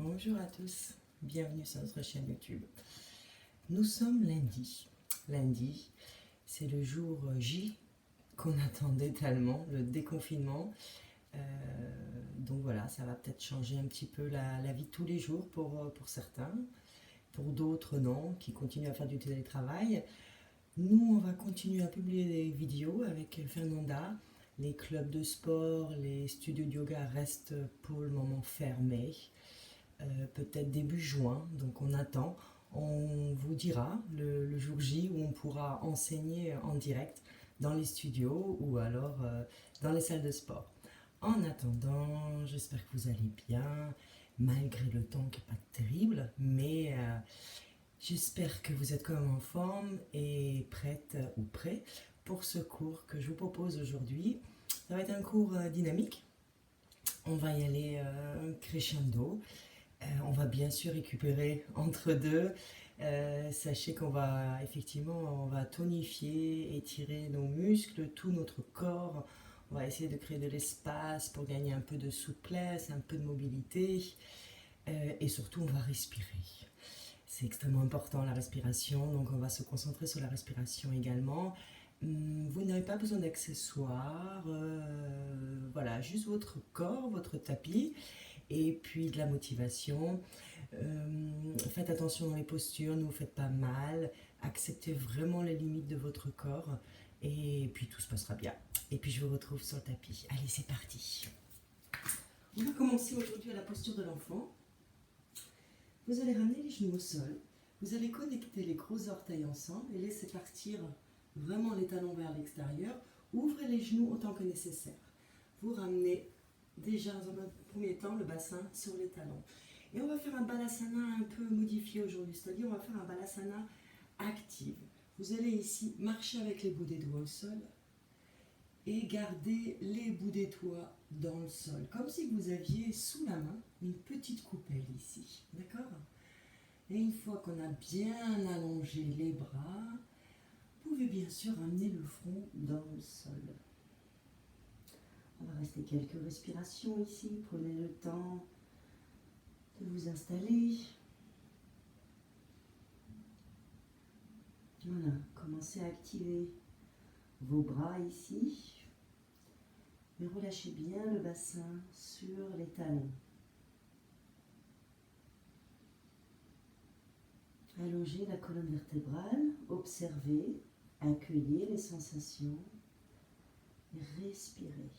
Bonjour à tous, bienvenue sur notre chaîne YouTube. Nous sommes lundi. Lundi, c'est le jour J qu'on attendait tellement, le déconfinement. Donc voilà, ça va peut-être changer un petit peu la vie de tous les jours pour certains. Pour d'autres, non, qui continuent à faire du télétravail. Nous, on va continuer à publier des vidéos avec Fernanda. Les clubs de sport, les studios de yoga restent pour le moment fermés. Peut-être début juin, donc on attend. On vous dira le jour J où on pourra enseigner en direct dans les studios ou alors dans les salles de sport. En attendant, j'espère que vous allez bien, malgré le temps qui n'est pas terrible, mais j'espère que vous êtes quand même en forme et prête ou prêt pour ce cours que je vous propose aujourd'hui. Ça va être un cours dynamique. On va y aller crescendo. On va bien sûr récupérer entre deux. Sachez qu'on va effectivement, on va tonifier, étirer nos muscles, tout notre corps. On va essayer de créer de l'espace pour gagner un peu de souplesse, un peu de mobilité. Et surtout, on va respirer. C'est extrêmement important la respiration, donc on va se concentrer sur la respiration également. Vous n'avez pas besoin d'accessoires, voilà, juste votre corps, votre tapis. Et puis de la motivation. Faites attention dans les postures, ne vous faites pas mal, acceptez vraiment les limites de votre corps et puis tout se passera bien. Et puis je vous retrouve sur le tapis. Allez, c'est parti. On va commencer aujourd'hui à la posture de l'enfant. Vous allez ramener les genoux au sol, vous allez connecter les gros orteils ensemble et laisser partir vraiment les talons vers l'extérieur. Ouvrez les genoux autant que nécessaire. Vous ramenez déjà dans un premier temps le bassin sur les talons. Et on va faire un balasana un peu modifié aujourd'hui, c'est-à-dire on va faire un balasana active. Vous allez ici marcher avec les bouts des doigts au sol et garder les bouts des doigts dans le sol, comme si vous aviez sous la main une petite coupelle ici, d'accord? Et une fois qu'on a bien allongé les bras, vous pouvez bien sûr amener le front dans le sol. On va rester quelques respirations ici. Prenez le temps de vous installer. Voilà, commencez à activer vos bras ici. Mais relâchez bien le bassin sur les talons. Allongez la colonne vertébrale. Observez, accueillez les sensations. Respirez.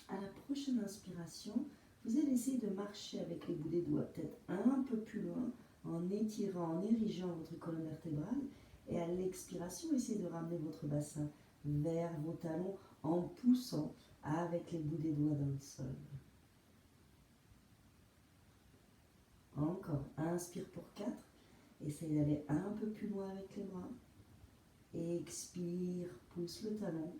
À la prochaine inspiration, vous allez essayer de marcher avec les bouts des doigts, peut-être un peu plus loin, en étirant, en érigeant votre colonne vertébrale. Et à l'expiration, essayez de ramener votre bassin vers vos talons en poussant avec les bouts des doigts dans le sol. Encore, inspire pour 4. Essayez d'aller un peu plus loin avec les bras. Expire, pousse le talon.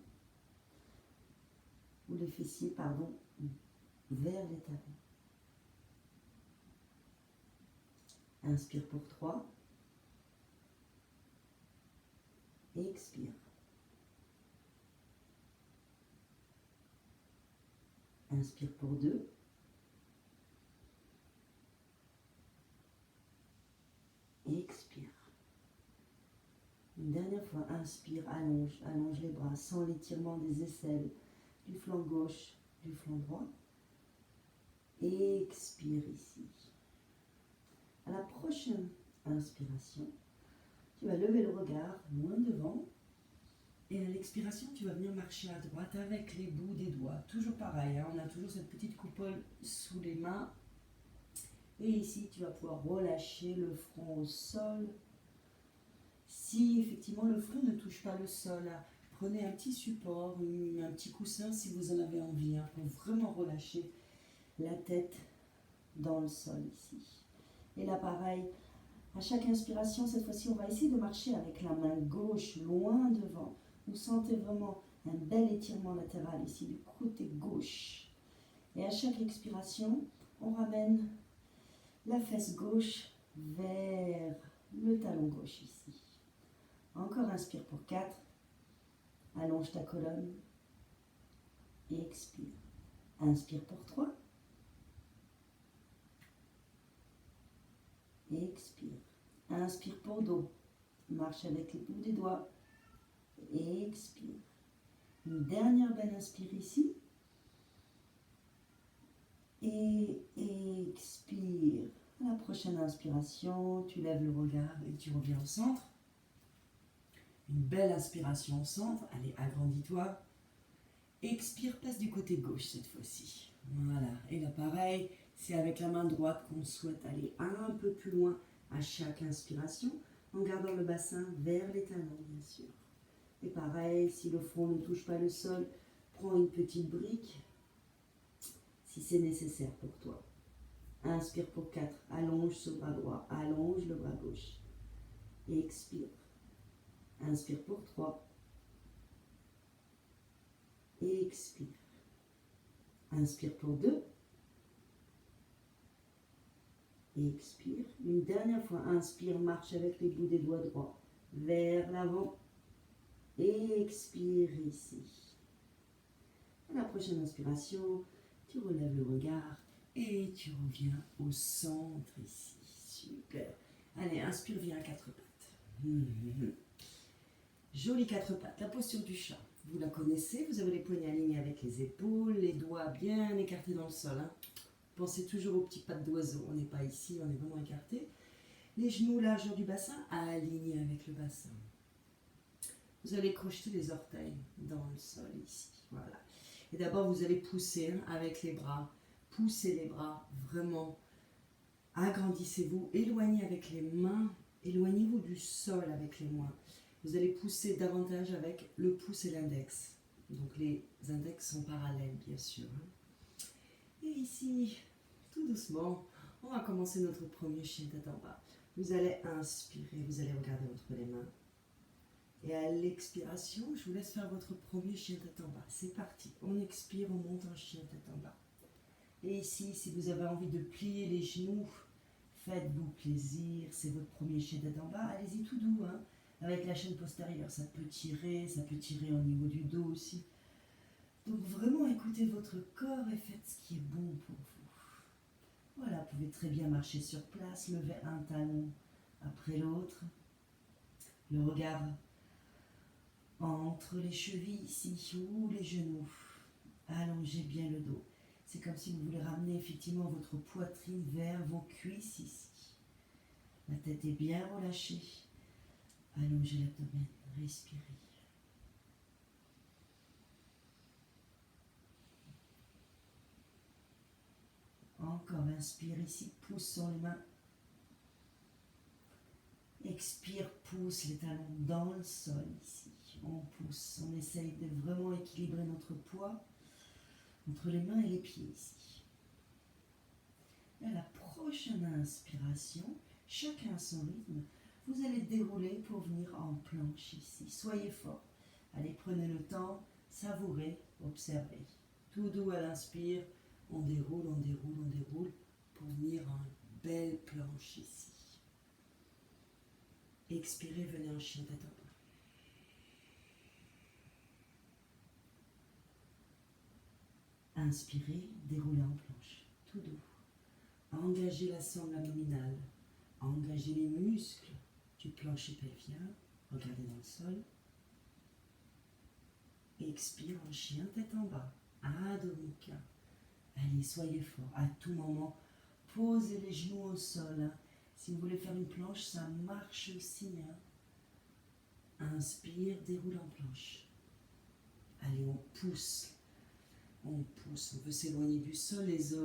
Ou les fessiers, pardon, vers les talons. Inspire pour 3. Expire. Inspire pour 2. Expire. Une dernière fois, inspire, allonge, allonge les bras sans l'étirement des aisselles, du flanc gauche, du flanc droit. Expire ici. À la prochaine inspiration, tu vas lever le regard loin devant. Et à l'expiration, tu vas venir marcher à droite avec les bouts des doigts. Toujours pareil, hein, on a toujours cette petite coupole sous les mains. Et ici, tu vas pouvoir relâcher le front au sol. Si effectivement le front ne touche pas le sol, prenez un petit support, un petit coussin si vous en avez envie, hein, pour vraiment relâcher la tête dans le sol ici. Et là pareil, à chaque inspiration, cette fois-ci, on va essayer de marcher avec la main gauche loin devant. Vous sentez vraiment un bel étirement latéral ici du côté gauche. Et à chaque expiration, on ramène la fesse gauche vers le talon gauche ici. Encore inspire pour 4. Allonge ta colonne. Expire. Inspire pour 3. Expire. Inspire pour dos. Marche avec les bouts des doigts. Expire. Une dernière belle inspire ici. Et expire. À la prochaine inspiration, tu lèves le regard et tu reviens au centre. Une belle inspiration au centre. Allez, agrandis-toi. Expire, passe du côté gauche cette fois-ci. Voilà. Et là, pareil, c'est avec la main droite qu'on souhaite aller un peu plus loin à chaque inspiration, en gardant le bassin vers les talons, bien sûr. Et pareil, si le front ne touche pas le sol, prends une petite brique, si c'est nécessaire pour toi. Inspire pour 4, allonge ce bras droit, allonge le bras gauche. Expire. Inspire pour 3. Expire. Inspire pour 2. Expire. Une dernière fois, inspire, marche avec les bouts des doigts droits vers l'avant. Expire ici. À la prochaine inspiration, tu relèves le regard et tu reviens au centre ici. Super. Allez, inspire, viens à 4 pattes. Jolie 4 pattes. La posture du chat. Vous la connaissez, vous avez les poignets alignés avec les épaules, les doigts bien écartés dans le sol. Pensez toujours aux petites pattes d'oiseau. On n'est pas ici, on est vraiment écarté. Les genoux largeur du bassin, alignés avec le bassin. Vous allez crocheter les orteils dans le sol ici. Voilà. Et d'abord, vous allez pousser avec les bras. Poussez les bras, vraiment. Agrandissez-vous, éloignez avec les mains. Éloignez-vous du sol avec les mains. Vous allez pousser davantage avec le pouce et l'index. Donc les index sont parallèles, bien sûr. Et ici, tout doucement, on va commencer notre premier chien tête en bas. Vous allez inspirer, vous allez regarder entre les mains. Et à l'expiration, je vous laisse faire votre premier chien tête en bas. C'est parti. On expire, on monte en chien tête en bas. Et ici, si vous avez envie de plier les genoux, faites-vous plaisir. C'est votre premier chien tête en bas. Allez-y tout doux, avec la chaîne postérieure. Ça peut tirer au niveau du dos aussi. Donc vraiment écoutez votre corps et faites ce qui est bon pour vous. Voilà, vous pouvez très bien marcher sur place, lever un talon après l'autre. Le regard entre les chevilles ici ou les genoux. Allongez bien le dos. C'est comme si vous voulez ramener effectivement votre poitrine vers vos cuisses ici. La tête est bien relâchée. Allongez l'abdomen, respirez. Encore, inspire ici, pousse sur les mains. Expire, pousse les talons dans le sol ici. On pousse, on essaye de vraiment équilibrer notre poids entre les mains et les pieds ici. Et à la prochaine inspiration, chacun à son rythme, vous allez dérouler pour venir en planche ici. Soyez fort. Allez, prenez le temps, savourez, observez. Tout doux à l'inspire, on déroule, on déroule, on déroule pour venir en belle planche ici. Expirez, venez en chien tête en bas. Inspirez, déroulez en planche, tout doux. Engagez la sangle abdominale, engagez les muscles du plancher pelvien, regardez dans le sol. Expire en chien tête en bas, Adho Mukha. Allez, soyez fort, à tout moment, posez les genoux au sol. Si vous voulez faire une planche, ça marche aussi. Inspire, déroule en planche. Allez, on pousse. On pousse, on veut s'éloigner du sol, les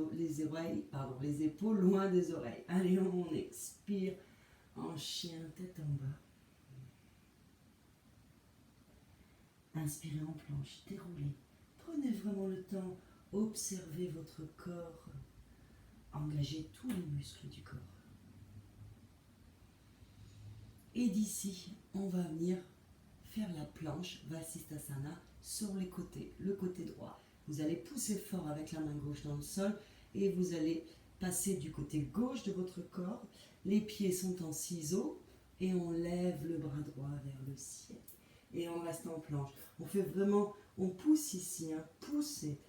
épaules loin des oreilles. Allez, on expire en chien tête en bas. Inspirez en planche, déroulez. Prenez vraiment le temps, observez votre corps. Engagez tous les muscles du corps. Et d'ici, on va venir faire la planche Vasisthasana sur les côtés, le côté droit. Vous allez pousser fort avec la main gauche dans le sol et vous allez passer du côté gauche de votre corps. Les pieds sont en ciseaux et on lève le bras droit vers le ciel. et on reste en planche. On fait vraiment, on pousse ici, hein, poussez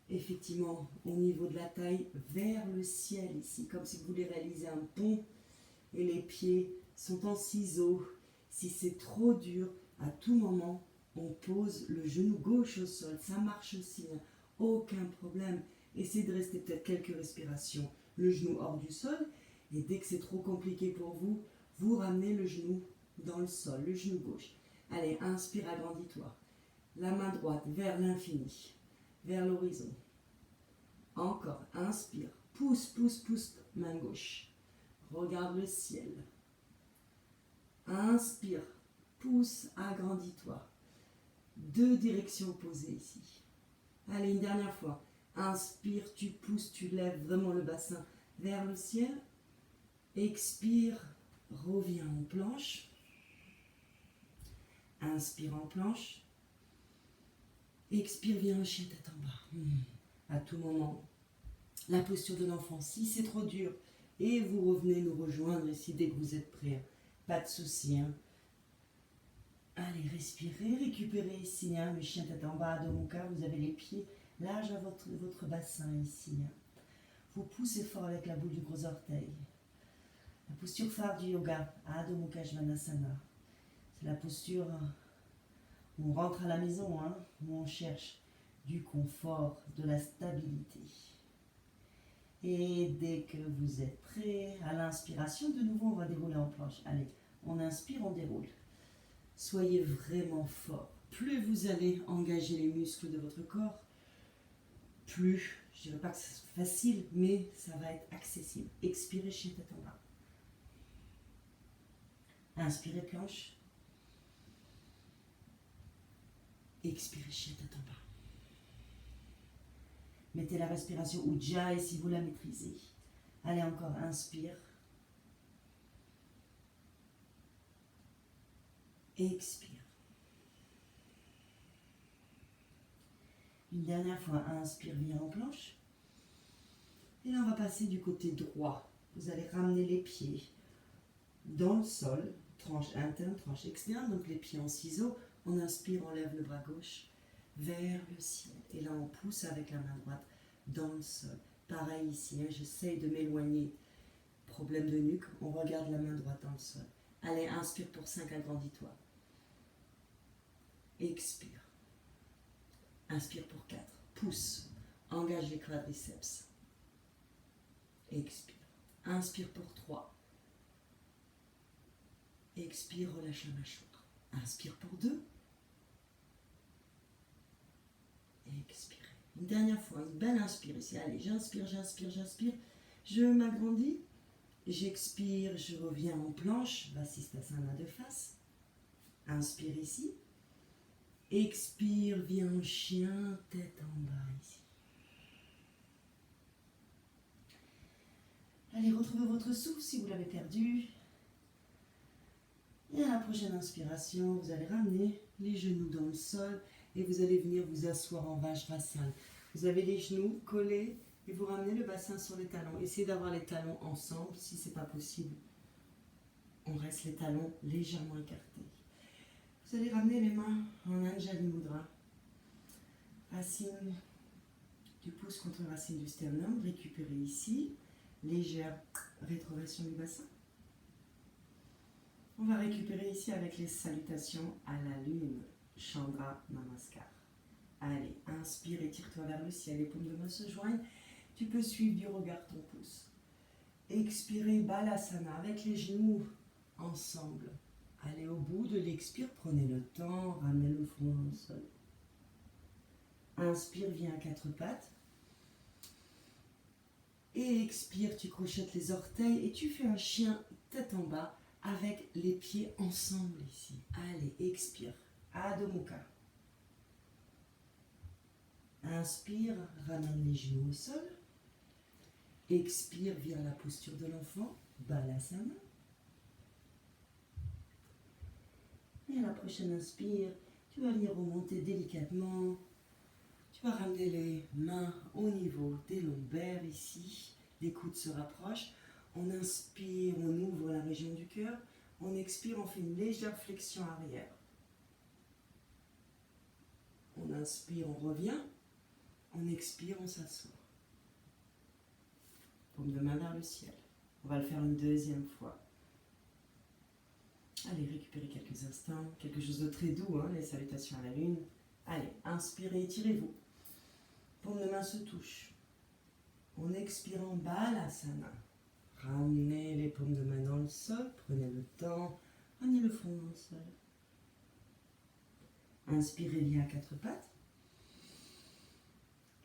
effectivement au niveau de la taille vers le ciel ici, comme si vous voulez réaliser un pont et les pieds sont en ciseaux. Si c'est trop dur, à tout moment, on pose le genou gauche au sol, ça marche aussi, hein, aucun problème. Essayez de rester peut-être quelques respirations, le genou hors du sol, et dès que c'est trop compliqué pour vous, vous ramenez le genou dans le sol, le genou gauche. Allez, inspire, agrandis-toi. La main droite vers l'infini, vers l'horizon. Encore, inspire, pousse, pousse, pousse, main gauche. Regarde le ciel. Inspire, pousse, agrandis-toi. 2 directions opposées ici. Allez, une dernière fois. Inspire, tu pousses, tu lèves vraiment le bassin vers le ciel. Expire, reviens en planche. Inspire en planche. Expire, viens en chien tête en bas. À tout moment, la posture de l'enfant, si c'est trop dur, et vous revenez nous rejoindre ici dès que vous êtes prêts. Pas de souci. Hein. Allez, respirez, récupérez ici, hein, le chien tête en bas, Adho Mukha, vous avez les pieds larges à votre bassin ici. Hein. Vous poussez fort avec la boule du gros orteil. La posture phare du yoga, Adho Mukha Svanasana. C'est la posture où on rentre à la maison, hein, où on cherche du confort, de la stabilité. Et dès que vous êtes prêts, à l'inspiration, de nouveau, on va dérouler en planche. Allez, on inspire, on déroule. Soyez vraiment fort. Plus vous allez engager les muscles de votre corps, plus, je ne dirais pas que c'est facile, mais ça va être accessible. Expirez, chien tête en bas. Inspirez, planche. Expirez, chien tête en bas. Mettez la respiration Ujjayi si vous la maîtrisez. Allez encore, inspire. Expire. Une dernière fois, inspire, viens en planche. Et là, on va passer du côté droit. Vous allez ramener les pieds dans le sol, tranche interne, tranche externe, donc les pieds en ciseaux. On inspire, on lève le bras gauche vers le ciel. Et là, on pousse avec la main droite dans le sol. Pareil ici, hein, j'essaye de m'éloigner. Problème de nuque, on regarde la main droite dans le sol. Allez, inspire pour 5, agrandis-toi. Expire. Inspire pour 4. Pousse. Engage les quadriceps. Expire. Inspire pour 3. Expire, relâche la mâchoire. Inspire pour 2. Expirez. Une dernière fois, une belle inspire ici. Allez, j'inspire, j'inspire, j'inspire. Je m'agrandis. J'expire, je reviens en planche. Vasisthasana de face. Inspire ici. Expire, viens en chien, tête en bas ici. Allez, retrouvez votre souffle si vous l'avez perdu. Et à la prochaine inspiration, vous allez ramener les genoux dans le sol et vous allez venir vous asseoir en Vajrasana. Vous avez les genoux collés et vous ramenez le bassin sur les talons. Essayez d'avoir les talons ensemble. Si ce n'est pas possible, on reste les talons légèrement écartés. Vous allez ramener les mains en Anjali Mudra. Racine du pouce contre racine du sternum. Récupérez ici. Légère rétroversion du bassin. On va récupérer ici avec les salutations à la lune. Chandra Namaskar. Allez, inspire, étire-toi vers le ciel. Les paumes de main se joignent. Tu peux suivre du regard ton pouce. Expirez, Balasana avec les genoux ensemble. Allez au bout de l'expire, prenez le temps, ramenez le front dans le sol. Inspire, viens à 4 pattes. Et expire, tu crochettes les orteils et tu fais un chien tête en bas avec les pieds ensemble ici. Allez, expire. Adho Mukha. Inspire, ramène les genoux au sol. Expire, viens à la posture de l'enfant. Balasana. Et à la prochaine inspire, tu vas venir remonter délicatement. Tu vas ramener les mains au niveau des lombaires ici. Les coudes se rapprochent. On inspire, on ouvre la région du cœur. On expire, on fait une légère flexion arrière. inspire, on revient. On expire, on s'assoit. Paume de main vers le ciel. On va le faire une deuxième fois. Allez, récupérez quelques instants. Quelque chose de très doux, hein, les salutations à la lune. Allez, inspirez, étirez-vous. Paume de main se touche. On expire en Balasana. Ramenez les paumes de main dans le sol. Prenez le temps. Ramenez le front dans le sol. Inspirez, lien à quatre pattes.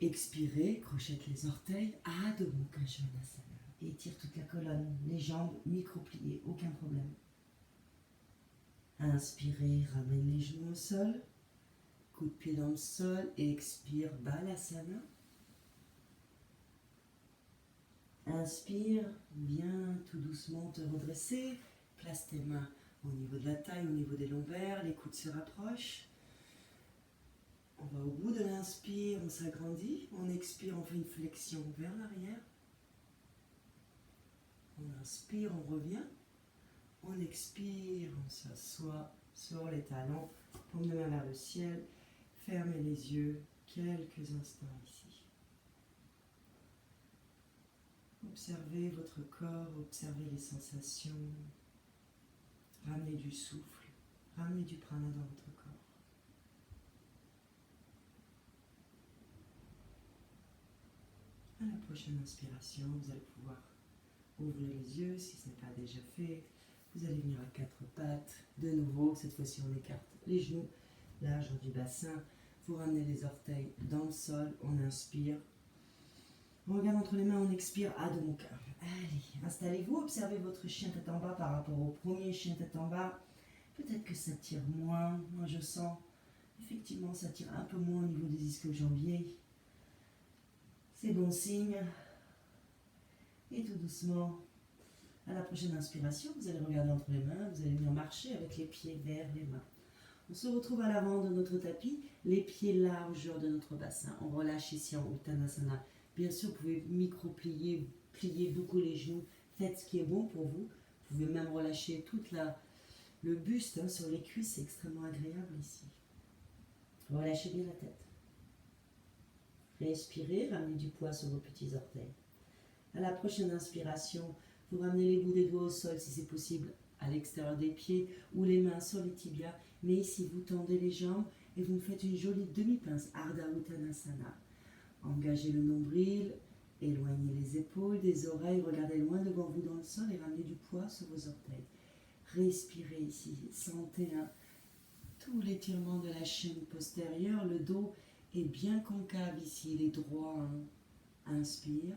Expirez, crochette les orteils. Adho Mukha Svanasana. Étire toute la colonne. Les jambes micro-pliées. Aucun problème. Inspirez, ramène les genoux au sol. Coup de pied dans le sol. Expire, Balasana. Inspire, viens tout doucement te redresser. Place tes mains au niveau de la taille, au niveau des lombaires. Les coudes se rapprochent. On va au bout de l'inspire, on s'agrandit. On expire, on fait une flexion vers l'arrière. On inspire, on revient. On expire, on s'assoit sur les talons. Paume de main vers le ciel. Fermez les yeux quelques instants ici. Observez votre corps, observez les sensations. Ramenez du souffle, ramenez du prana dans votre corps. À la prochaine inspiration, vous allez pouvoir ouvrir les yeux si ce n'est pas déjà fait. Vous allez venir à quatre pattes. De nouveau, cette fois-ci on écarte les genoux, largeur du bassin. Vous ramenez les orteils dans le sol, on inspire. On regarde entre les mains, on expire, Adho Mukha. Allez, installez-vous, observez votre chien tête en bas par rapport au premier chien tête en bas. Peut-être que ça tire moins. Moi je sens, effectivement, ça tire un peu moins au niveau des ischio-jambiers. C'est bon signe. Et tout doucement, à la prochaine inspiration, vous allez regarder entre les mains, vous allez venir marcher avec les pieds vers les mains. On se retrouve à l'avant de notre tapis, les pieds largeur de notre bassin. On relâche ici en Uttanasana. Bien sûr, vous pouvez micro-plier, plier beaucoup les genoux. Faites ce qui est bon pour vous. Vous pouvez même relâcher tout le buste hein, sur les cuisses. C'est extrêmement agréable ici. Relâchez bien la tête. Respirez, ramenez du poids sur vos petits orteils. À la prochaine inspiration, vous ramenez les bouts des doigts au sol si c'est possible, à l'extérieur des pieds ou les mains sur les tibias. Mais ici, vous tendez les jambes et vous me faites une jolie demi-pince, Ardha Uttanasana. Engagez le nombril, éloignez les épaules des oreilles, regardez loin devant vous dans le sol et ramenez du poids sur vos orteils. Respirez ici, sentez tout l'étirement de la chaîne postérieure, le dos est bien concave ici, il est droit. Hein. Inspire,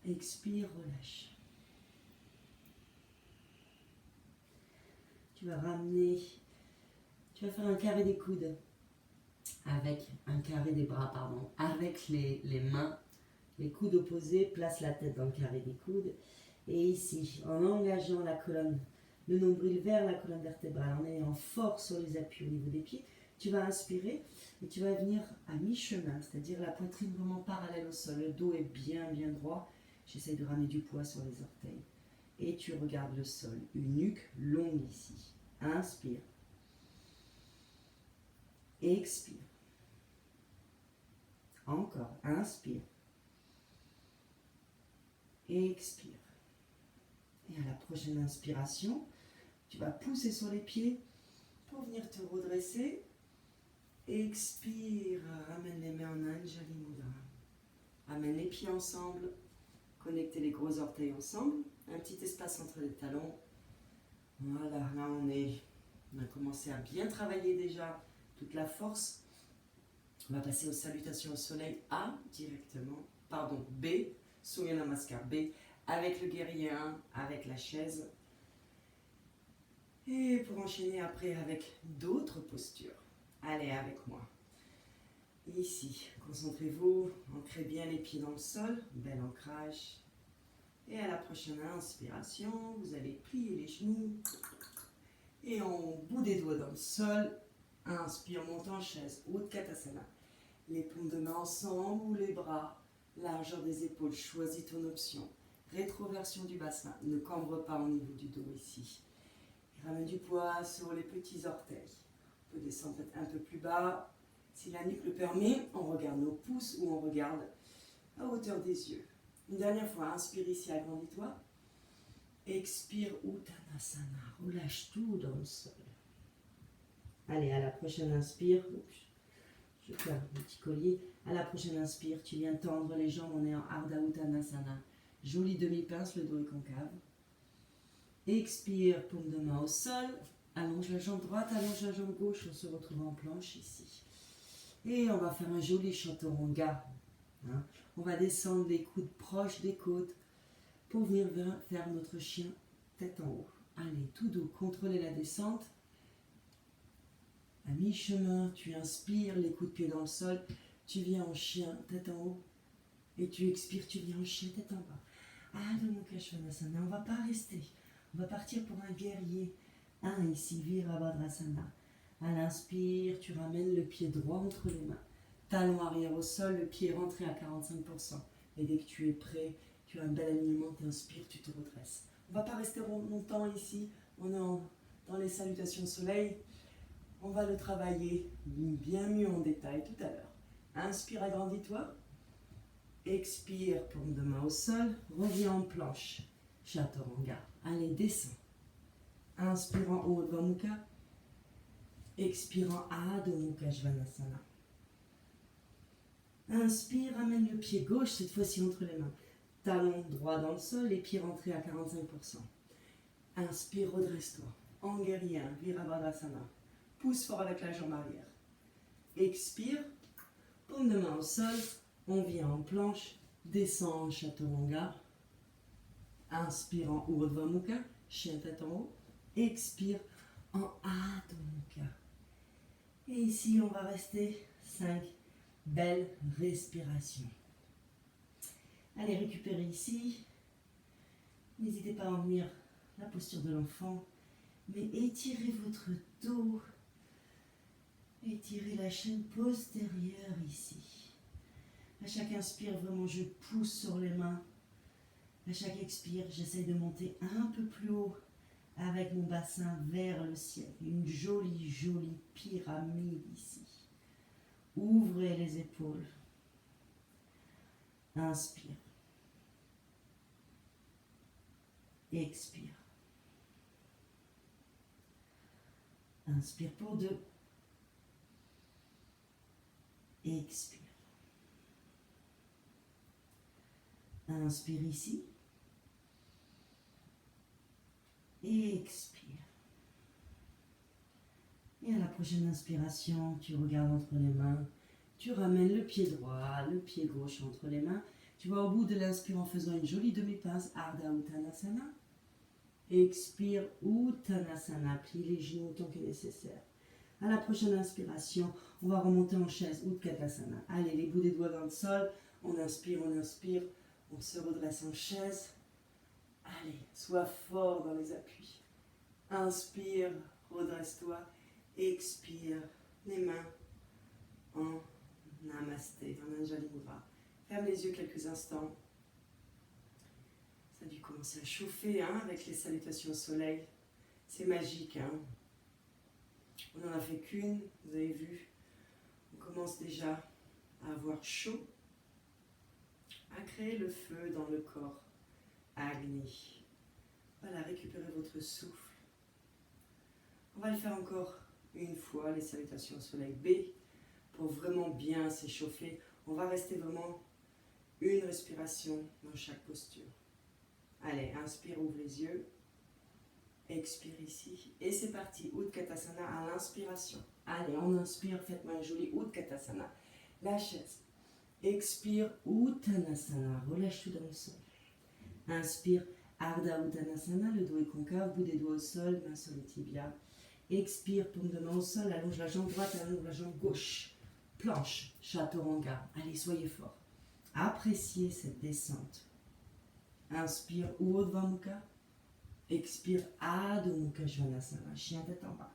expire, relâche. Tu vas faire un carré des coudes. Avec un carré des bras, pardon, avec les mains, les coudes opposés, place la tête dans le carré des coudes. Et ici, en engageant la colonne, le nombril vers la colonne vertébrale, en ayant force sur les appuis au niveau des pieds, tu vas inspirer et tu vas venir à mi-chemin, c'est-à-dire la poitrine vraiment parallèle au sol. Le dos est bien droit. J'essaie de ramener du poids sur les orteils. Et tu regardes le sol, une nuque longue ici. Inspire. Expire. Encore, inspire. Expire. Et à la prochaine inspiration, tu vas pousser sur les pieds pour venir te redresser. Expire, ramène les mains en Anjali Mudra. Ramène les pieds ensemble, connectez les gros orteils ensemble. Un petit espace entre les talons. Voilà, là on a commencé à bien travailler déjà toute la force. On va passer aux salutations au soleil A directement, pardon, B, Surya Namaskar B, avec le guerrier 1, avec la chaise. Et pour enchaîner après avec d'autres postures. Allez avec moi. Ici, concentrez-vous, ancrez bien les pieds dans le sol, bel ancrage. Et à la prochaine inspiration, vous allez plier les genoux. Et en bout des doigts dans le sol, inspire, monte en chaise, Utkatasana. Les paumes de main ensemble ou les bras, largeur des épaules, choisis ton option. Rétroversion du bassin, ne cambre pas au niveau du dos ici. Et ramène du poids sur les petits orteils. On peut descendre peut-être un peu plus bas, Si la nuque le permet, on regarde nos pouces ou on regarde à hauteur des yeux. Une dernière fois, inspire ici, agrandis-toi. Expire Uttanasana, relâche tout dans le sol. Allez, à la prochaine inspire, je perds mon petit collier. À la prochaine inspire, tu viens tendre les jambes, on est en Ardha Uttanasana. Jolie demi-pince, le dos est concave. Expire, paume de main au sol. Allonge la jambe droite, allonge la jambe gauche, on se retrouve en planche ici. Et on va faire un joli chaturanga. Hein. On va descendre les coudes proches des côtes pour venir faire notre chien tête en haut. Allez, tout doux, contrôlez la descente. À mi-chemin, tu inspires, les coups de pied dans le sol, tu viens en chien tête en haut. Et tu expires, tu viens en chien tête en bas. Adho Mukha Svanasana, on ne va pas rester. On va partir pour un guerrier. Ici, Virabhadrasana. À l'inspire, tu ramènes le pied droit entre les mains. Talon arrière au sol, le pied rentré à 45%. Et dès que tu es prêt, tu as un bel alignement, tu inspires, tu te redresses. On ne va pas rester longtemps ici. On est dans les salutations soleil. On va le travailler bien mieux en détail tout à l'heure. Inspire, agrandis-toi. Expire, paume de main au sol. Reviens en planche. Chaturanga. Allez, descends. Inspire en haut, Urdhva Mukha. Expire en Adho Mukha Svanasana. Inspire, amène le pied gauche, cette fois-ci entre les mains. Talon droit dans le sol, les pieds rentrés à 45%. Inspire, redresse-toi. En guerrier, Virabhadrasana. Pousse fort avec la jambe arrière. Expire, paume de main au sol. On vient en planche, descend en chaturanga. Inspire en Urdhva Mukha, chien tête en haut. Expire en Adho Mukha. Et ici, on va rester 5 belles respirations. Allez, récupérez ici. N'hésitez pas à en venir la posture de l'enfant, mais étirez votre dos. Étirez la chaîne postérieure ici. À chaque inspire, vraiment, je pousse sur les mains. À chaque expire, j'essaye de monter un peu plus haut avec mon bassin vers le ciel. Une jolie, jolie pyramide ici. Ouvrez les épaules. Inspire. Expire. Inspire pour 2. Expire. Inspire ici. Expire. Et à la prochaine inspiration, tu regardes entre les mains. Tu ramènes le pied droit, le pied gauche entre les mains. Tu vas au bout de l'inspire en faisant une jolie demi-pince, Ardha Uttanasana. Expire, Uttanasana. Plie les genoux autant que nécessaire. À la prochaine inspiration, on va remonter en chaise, Utkatasana. Allez, les bouts des doigts dans le sol. On inspire, on se redresse en chaise. Allez, sois fort dans les appuis. Inspire, redresse-toi. Expire, les mains en Namasté, en Anjali Mudra. Ferme les yeux quelques instants. Ça a dû commencer à chauffer avec les salutations au soleil. C'est magique. On n'en a fait qu'une, vous avez vu. On commence déjà à avoir chaud, à créer le feu dans le corps. Agni. Voilà, récupérez votre souffle. On va le faire encore une fois, les salutations au soleil B, pour vraiment bien s'échauffer. On va rester vraiment une respiration dans chaque posture. Allez, inspire, ouvre les yeux. Expire ici. Et c'est parti, Utkatasana à l'inspiration. Allez, on inspire, faites-moi un joli Utkatasana. La chaise. Expire, Uttanasana. Relâche tout dans le sol. Inspire, Ardha Uttanasana. Le dos est concave, bout des doigts au sol, main sur les tibias. Expire, paume de main au sol, allonge la jambe droite, allonge la jambe gauche. Planche, Chaturanga. Allez, soyez forts. Appréciez cette descente. Inspire, Urdhva Mukha. Expire, Adho Mukha Svanasana. Chien tête en bas.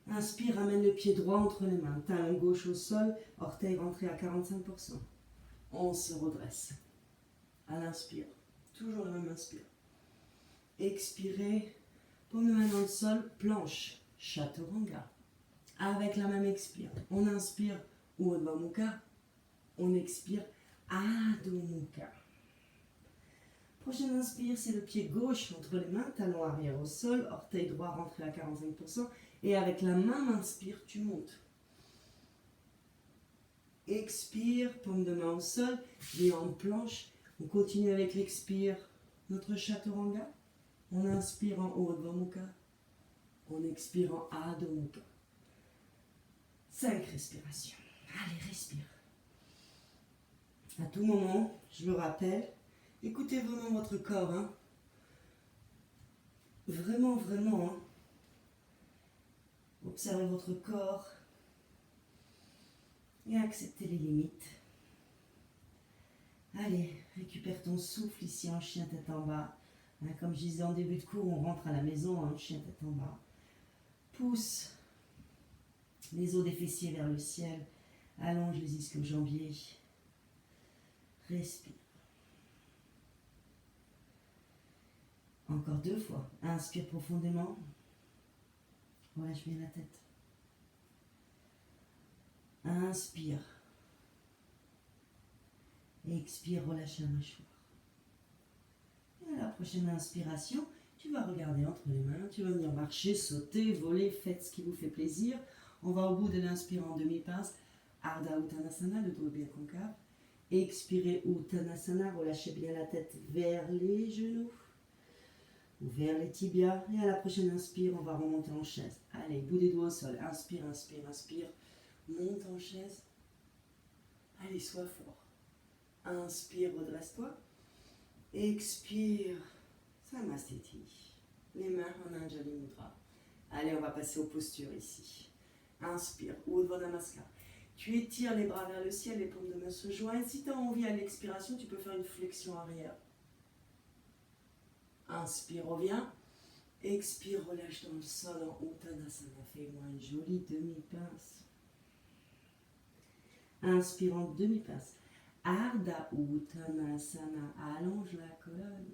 Inspire, ramène le pied droit entre les mains. Talon gauche au sol, orteil rentré à 45%. On se redresse. À l'inspire. Toujours le même inspire. Expirez. Paume de main dans le sol, planche, Chaturanga. Avec la même expire, on inspire Urdhva Mukha, on expire Adho Mukha. Prochaine inspire, c'est le pied gauche entre les mains, talon arrière au sol, orteil droit rentré à 45%. Et avec la même inspire, tu montes. Expire, paume de main au sol, et en planche. On continue avec l'expire, notre chaturanga. On inspire en Urdhva Mukha. On expire en Adho Mukha. 5 respirations. Allez, respire. À tout moment, je le rappelle, écoutez vraiment votre corps. Hein. Vraiment, vraiment. Hein. Observez votre corps et acceptez les limites. Allez, récupère ton souffle ici en chien tête en bas. Hein, comme je disais en début de cours, on rentre à la maison, hein, chien tête en bas. Pousse les os des fessiers vers le ciel. Allonge les ischio-jambiers. Respire. Encore 2 fois. Inspire profondément. Relâche bien la tête. Inspire. Expire, relâche la mâchoire. Et à la prochaine inspiration, tu vas regarder entre les mains, tu vas venir marcher, sauter, voler, faites ce qui vous fait plaisir. On va au bout de l'inspire en demi-pince. Ardha Uttanasana, le dos bien concave. Expirez Uttanasana, relâchez bien la tête vers les genoux ou vers les tibias. Et à la prochaine inspire, on va remonter en chaise. Allez, bout des doigts au sol. Inspire, inspire, inspire. Monte en chaise. Allez, sois fort. Inspire, redresse-toi. Expire, Samasthiti. Les mains en Anjali Mudra. Allez, on va passer aux postures ici. Inspire, Urdhva Namaskar. Tu étires les bras vers le ciel, les paumes de main se joignent. Si tu as envie à l'expiration, tu peux faire une flexion arrière. Inspire, reviens. Expire, relâche dans le sol en Uttanasana. Fais-moi une jolie demi-pince. Inspire en demi-pince. Ardha Uttanasana. Allonge la colonne.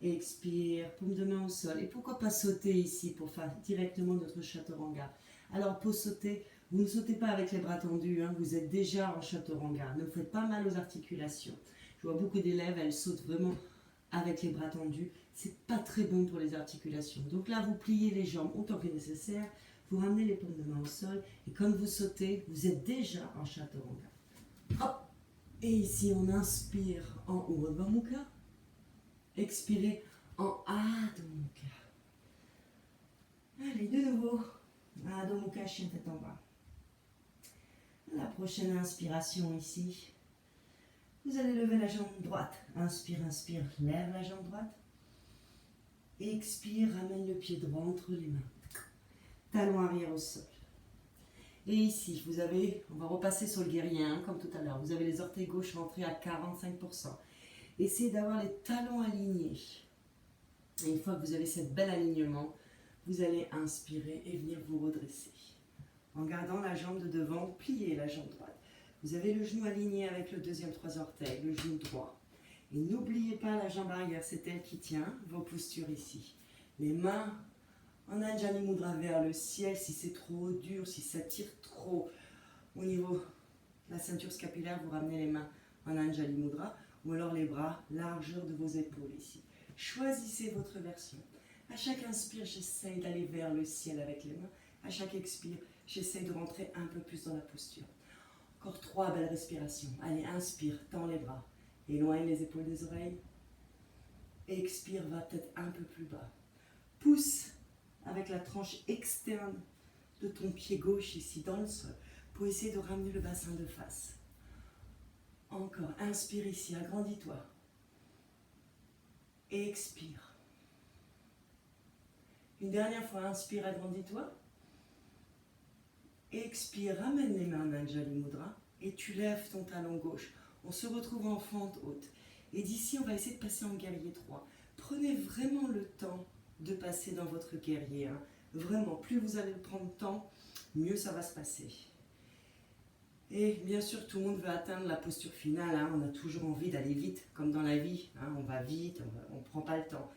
Expire, paume de main au sol. Et pourquoi pas sauter ici pour faire directement notre chaturanga. Alors pour sauter, vous ne sautez pas avec les bras tendus, hein, vous êtes déjà en chaturanga. Ne vous faites pas mal aux articulations. Je vois beaucoup d'élèves, elles sautent vraiment avec les bras tendus. C'est pas très bon pour les articulations. Donc là, vous pliez les jambes autant que nécessaire. Vous ramenez les paumes de main au sol. Et comme vous sautez, vous êtes déjà en chaturanga. Hop. Et ici, on inspire en Urdhva Mukha. Expirez en Adho Mukha. Allez, de nouveau. Adho Mukha, chien tête en bas. La prochaine inspiration ici. Vous allez lever la jambe droite. Inspire, inspire, lève la jambe droite. Expire, ramène le pied droit entre les mains. Talon arrière au sol. Et ici, vous avez, on va repasser sur le guerrier, hein, comme tout à l'heure. Vous avez les orteils gauche rentrés à 45%. Essayez d'avoir les talons alignés. Et une fois que vous avez ce bel alignement, vous allez inspirer et venir vous redresser. En gardant la jambe de devant, pliez la jambe droite. Vous avez le genou aligné avec le deuxième 3 orteils, le genou droit. Et n'oubliez pas la jambe arrière, c'est elle qui tient vos postures ici. Les mains en Anjali Mudra vers le ciel, si c'est trop dur, si ça tire trop au niveau de la ceinture scapulaire, vous ramenez les mains en Anjali Mudra. Ou alors les bras, largeur de vos épaules ici. Choisissez votre version. À chaque inspire, j'essaye d'aller vers le ciel avec les mains. À chaque expire, j'essaye de rentrer un peu plus dans la posture. Encore 3 belles respirations. Allez, inspire, tends les bras. Éloigne les épaules des oreilles. Expire, va peut-être un peu plus bas. Pousse avec la tranche externe de ton pied gauche ici dans le sol pour essayer de ramener le bassin de face. Encore, inspire ici, agrandis-toi. Expire. Une dernière fois, inspire, agrandis-toi. Expire, ramène les mains en Anjali Mudra et tu lèves ton talon gauche. On se retrouve en fente haute. Et d'ici, on va essayer de passer en guerrier 3. Prenez vraiment le temps de passer dans votre guerrier. Hein. Vraiment, plus vous allez prendre de temps, mieux ça va se passer. Et bien sûr, tout le monde veut atteindre la posture finale. Hein. On a toujours envie d'aller vite, comme dans la vie. Hein. On va vite, on ne prend pas le temps.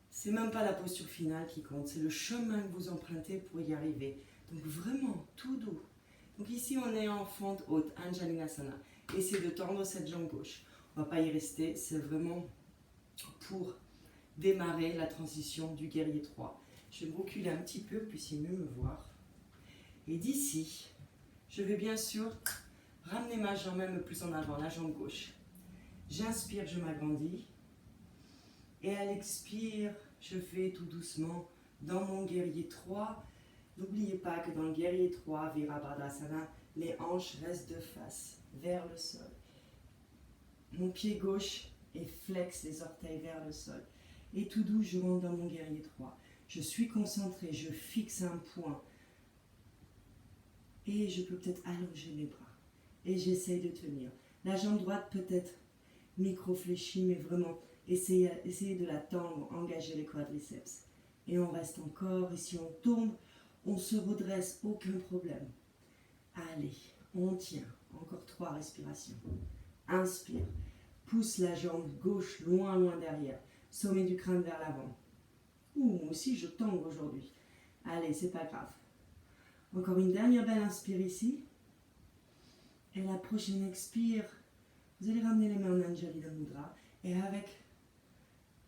C'est même pas la posture finale qui compte, c'est le chemin que vous empruntez pour y arriver. Donc vraiment, tout doux. Donc ici, on est en fente haute, Anjalinasana. Essayez de tendre cette jambe gauche. On ne va pas y rester, c'est vraiment pour démarrer la transition du guerrier 3. Je vais me reculer un petit peu, puissiez mieux me voir. Et d'ici, je vais bien sûr ramener ma jambe même plus en avant, la jambe gauche. J'inspire, je m'agrandis. Et à l'expire, je fais tout doucement dans mon guerrier 3. N'oubliez pas que dans le guerrier 3, Virabhadasana, les hanches restent de face, vers le sol. Mon pied gauche est flex, les orteils vers le sol. Et tout doux, je rentre dans mon guerrier 3. Je suis concentré, je fixe un point. Et je peux peut-être allonger les bras. Et j'essaye de tenir. La jambe droite peut-être micro-fléchie, mais vraiment, essayez de la tendre, engager les quadriceps. Et on reste encore, et si on tombe, on se redresse, aucun problème. Allez, on tient. Encore 3 respirations. Inspire. Pousse la jambe gauche loin, loin derrière. Sommet du crâne vers l'avant. Ouh, moi aussi je tangue aujourd'hui. Allez, c'est pas grave. Encore une dernière belle inspire ici. Et la prochaine expire, vous allez ramener les mains en Anjalina Mudra. Et avec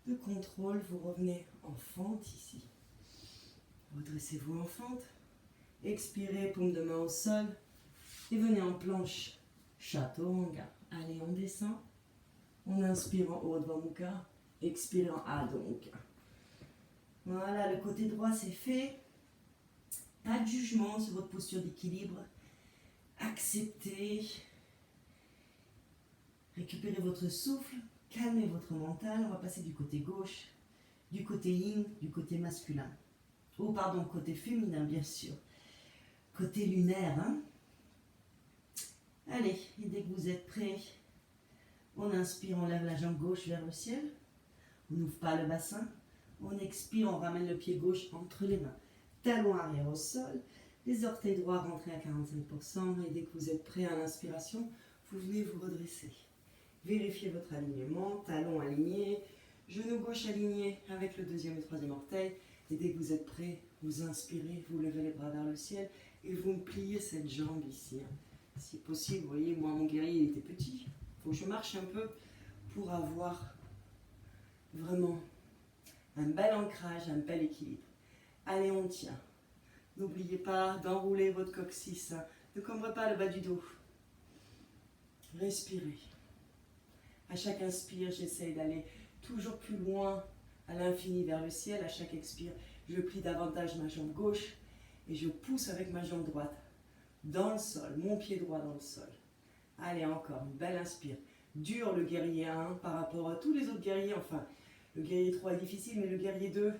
le contrôle, vous revenez en fente ici. Redressez-vous en fente. Expirez, paume de main au sol. Et venez en planche. Chaturanga. Allez, on descend. On inspire en Urdhva Mukha. Expire en Adho Mukha. Voilà, le côté droit c'est fait. Pas de jugement sur votre posture d'équilibre. Acceptez. Récupérez votre souffle. Calmez votre mental. On va passer du côté gauche, du côté yin, du côté masculin. Oh, pardon, côté féminin, bien sûr. Côté lunaire, hein. Allez, et dès que vous êtes prêts, on inspire, on lève la jambe gauche vers le ciel. On n'ouvre pas le bassin. On expire, on ramène le pied gauche entre les mains. Talon arrière au sol. Les orteils droits rentrés à 45%. Et dès que vous êtes prêts à l'inspiration, vous venez vous redresser. Vérifiez votre alignement. Talon aligné. Genou gauche aligné avec le deuxième et troisième orteil. Et dès que vous êtes prêts, vous inspirez, vous levez les bras vers le ciel. Et vous me pliez cette jambe ici. Si possible, vous voyez, moi mon guerrier il était petit. Il faut que je marche un peu pour avoir vraiment un bel ancrage, un bel équilibre. Allez, on tient. N'oubliez pas d'enrouler votre coccyx. Ne cambrez pas le bas du dos. Respirez. À chaque inspire, j'essaye d'aller toujours plus loin à l'infini vers le ciel. À chaque expire, je plie davantage ma jambe gauche et je pousse avec ma jambe droite dans le sol, mon pied droit dans le sol. Allez, encore une belle inspire. Dur le guerrier 1 par rapport à tous les autres guerriers. Enfin, le guerrier 3 est difficile, mais le guerrier 2,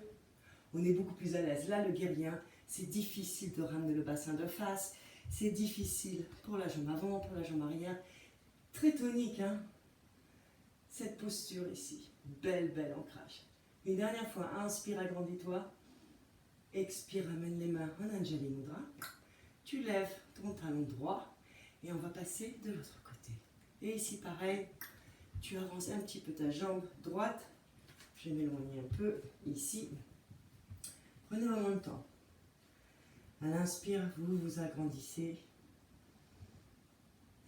on est beaucoup plus à l'aise. Là, le guerrier 1, c'est difficile de ramener le bassin de face. C'est difficile pour la jambe avant, pour la jambe arrière. Très tonique, hein, cette posture ici. Belle, belle ancrage. Une dernière fois, inspire, agrandis-toi. Expire, ramène les mains en Anjali Mudra. Tu lèves ton talon droit et on va passer de l'autre côté. Et ici, pareil, tu avances un petit peu ta jambe droite. Je vais m'éloigner un peu ici. Prenez vraiment le temps. À l'inspire, vous vous agrandissez.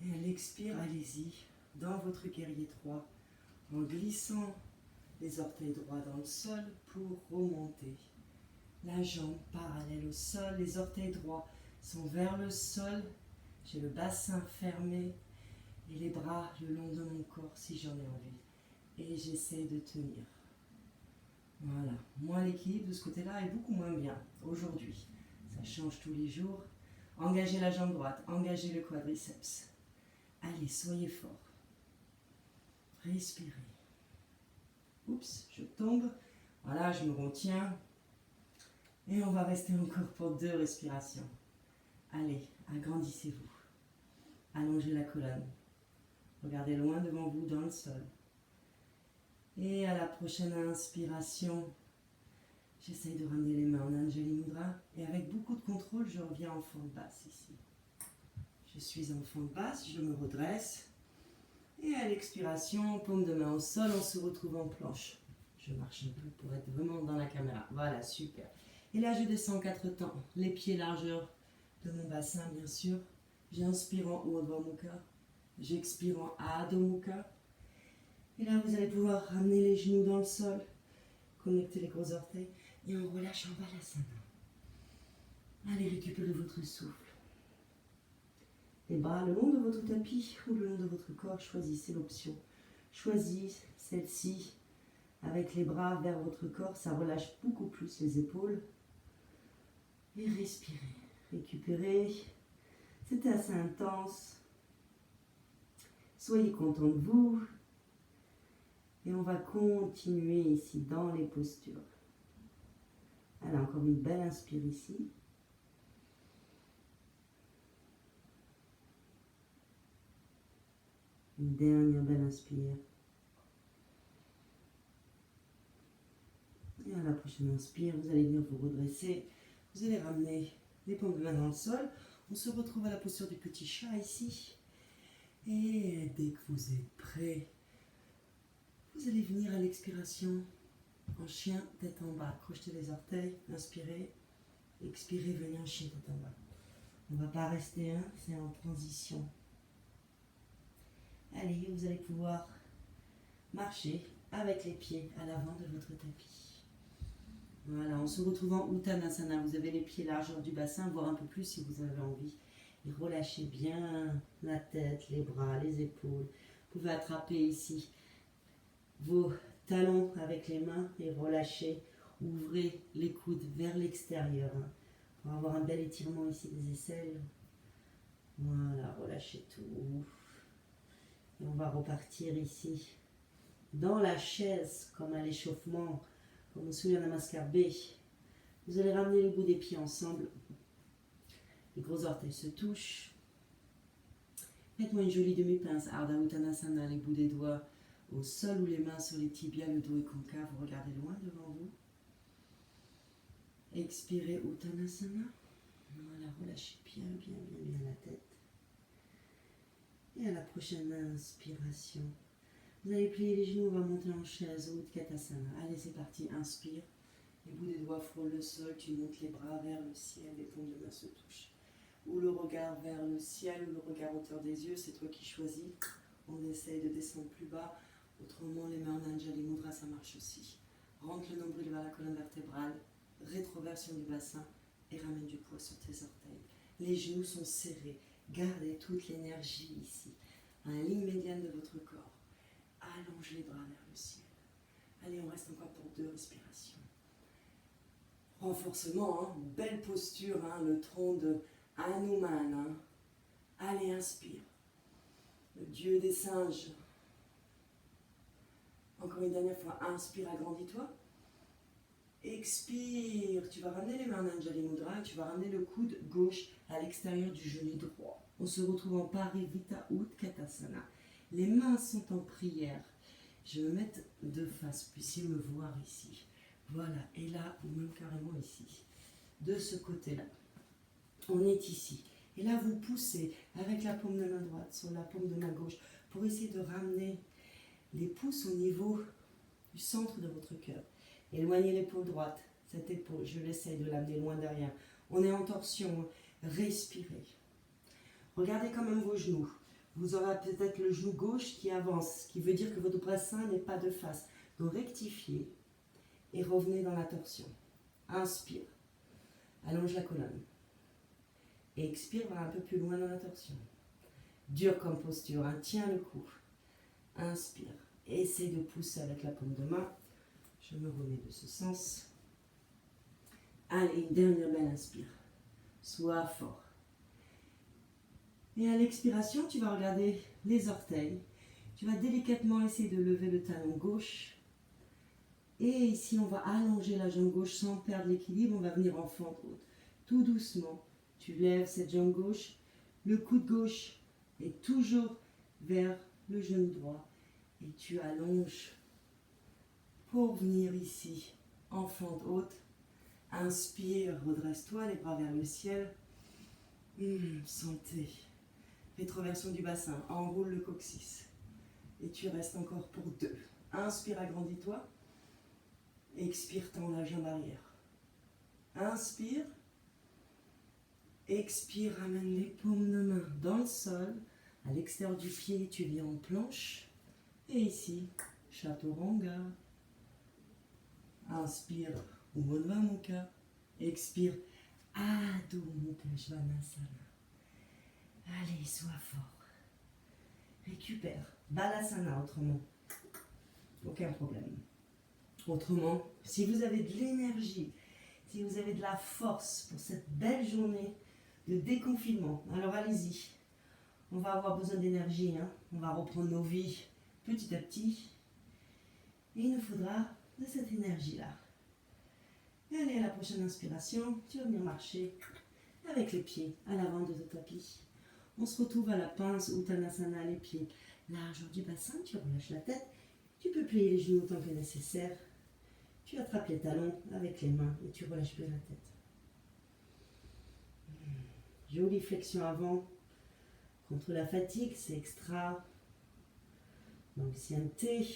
Et à l'expire, allez-y dans votre guerrier 3 en glissant les orteils droits dans le sol pour remonter. La jambe parallèle au sol, les orteils droits sont vers le sol. J'ai le bassin fermé et les bras le long de mon corps si j'en ai envie. Et j'essaie de tenir. Voilà. Moi, l'équilibre de ce côté-là est beaucoup moins bien aujourd'hui. Ça change tous les jours. Engagez la jambe droite, engagez le quadriceps. Allez, soyez fort. Respirez. Oups, je tombe. Voilà, je me retiens. Et on va rester encore pour 2 respirations. Allez, agrandissez-vous. Allongez la colonne. Regardez loin devant vous dans le sol. Et à la prochaine inspiration, j'essaye de ramener les mains en Anjali Mudra. Et avec beaucoup de contrôle, je reviens en fente basse ici. Je suis en fente basse, je me redresse. Et à l'expiration, paume de main au sol, on se retrouve en planche. Je marche un peu pour être vraiment dans la caméra. Voilà, super. Et là, je descends 4 temps. Les pieds largeur de mon bassin, bien sûr. J'inspire en Urdhva Mukha. J'expire en Adho Mukha. Et là, vous allez pouvoir ramener les genoux dans le sol, connecter les gros orteils et on relâche en Balasana. Allez récupérer votre souffle. Les bras le long de votre tapis ou le long de votre corps, choisissez l'option. Choisissez celle-ci avec les bras vers votre corps, ça relâche beaucoup plus les épaules. Et respirez, récupérez. C'était assez intense. Soyez content de vous. Et on va continuer ici dans les postures. Allez, encore une belle inspire ici. Une dernière belle inspire. Et à la prochaine inspire, vous allez venir vous redresser. Vous allez ramener les paumes de main dans le sol. On se retrouve à la posture du petit chat ici. Et dès que vous êtes prêt, vous allez venir à l'expiration en chien tête en bas. Crochetez les orteils, inspirez, expirez, venez en chien tête en bas. On ne va pas rester, hein, c'est en transition. Allez, vous allez pouvoir marcher avec les pieds à l'avant de votre tapis. Voilà, on se retrouve en Uttanasana. Vous avez les pieds largeur du bassin, voire un peu plus si vous avez envie. Et relâchez bien la tête, les bras, les épaules. Vous pouvez attraper ici vos talons avec les mains et relâchez. Ouvrez les coudes vers l'extérieur pour avoir un bel étirement ici des aisselles. Voilà, relâchez tout. Et on va repartir ici dans la chaise comme à l'échauffement, comme au Surya Namaskar B. Vous allez ramener les bouts des pieds ensemble. Les gros orteils se touchent. Faites-moi une jolie demi-pince, Ardha Uttanasana, les bouts des doigts au sol ou les mains sur les tibias, le dos est concave, vous regardez loin devant vous. Expirez Uttanasana. Voilà, relâchez bien la tête. Et à la prochaine inspiration, vous allez plier les genoux, on va monter en chaise, Utkatasana. Allez, c'est parti, inspire. Les bouts des doigts frôlent le sol, tu montes les bras vers le ciel, les paumes de main se touchent. Ou le regard vers le ciel, ou le regard hauteur des yeux, c'est toi qui choisis. On essaye de descendre plus bas. Autrement, les mains en Anjali Mudra, ça marche aussi. Rentre le nombril vers la colonne vertébrale, rétroversion du bassin et ramène du poids sur tes orteils. Les genoux sont serrés. Gardez toute l'énergie ici, à la ligne médiane de votre corps. Allonge les bras vers le ciel. Allez, on reste encore pour 2 respirations. Renforcement, hein, belle posture, hein, le tronc de Hanuman. Hein. Allez, inspire. Le dieu des singes. Encore une dernière fois, inspire, agrandis-toi. Expire, tu vas ramener les mains en Anjali Mudra et tu vas ramener le coude gauche à l'extérieur du genou droit. On se retrouve en Parivritta Utkatasana. Les mains sont en prière. Je vais me mettre de face, puissiez me voir ici. Voilà, et là, ou même carrément ici. De ce côté-là. On est ici. Et là, vous poussez avec la paume de main droite sur la paume de main gauche pour essayer de ramener les pouces au niveau du centre de votre cœur. Éloignez l'épaule droite, cette épaule, je l'essaye de l'amener loin derrière. On est en torsion, respirez. Regardez quand même vos genoux. Vous aurez peut-être le genou gauche qui avance, ce qui veut dire que votre bassin n'est pas de face. Donc rectifiez et revenez dans la torsion. Inspire, allonge la colonne. Expire, va un peu plus loin dans la torsion. Dur comme posture, hein. Tiens le cou. Inspire, essaye de pousser avec la paume de main. Je me remets de ce sens. Allez, une dernière belle inspire. Sois fort. Et à l'expiration, tu vas regarder les orteils. Tu vas délicatement essayer de lever le talon gauche. Et ici, on va allonger la jambe gauche sans perdre l'équilibre. On va venir en fente haute. Tout doucement, tu lèves cette jambe gauche. Le coude gauche est toujours vers le genou droit. Et tu allonges pour venir ici en fente haute. Inspire, redresse-toi, les bras vers le ciel. Santé. Rétroversion du bassin, enroule le coccyx. Et tu restes encore pour 2. Inspire, agrandis-toi. Expire, tends la jambe arrière. Inspire. Expire, ramène les paumes de main dans le sol. À l'extérieur du pied, tu viens en planche. Et ici, Chaturanga. Inspire, Urdhva Mukha. Expire, Adho Mukha Svanasana. Allez, sois fort. Récupère. Balasana autrement. Aucun problème. Autrement, si vous avez de l'énergie, si vous avez de la force pour cette belle journée de déconfinement, alors allez-y. On va avoir besoin d'énergie, hein. On va reprendre nos vies petit à petit. Et il nous faudra de cette énergie-là. Et allez, à la prochaine inspiration, tu vas venir marcher avec les pieds à l'avant de ton tapis. On se retrouve à la pince Uttanasana, les pieds large du bassin, tu relâches la tête. Tu peux plier les genoux autant que nécessaire. Tu attrapes les talons avec les mains et tu relâches bien la tête. Jolie flexion avant. Contre la fatigue, c'est extra. L'ancienneté.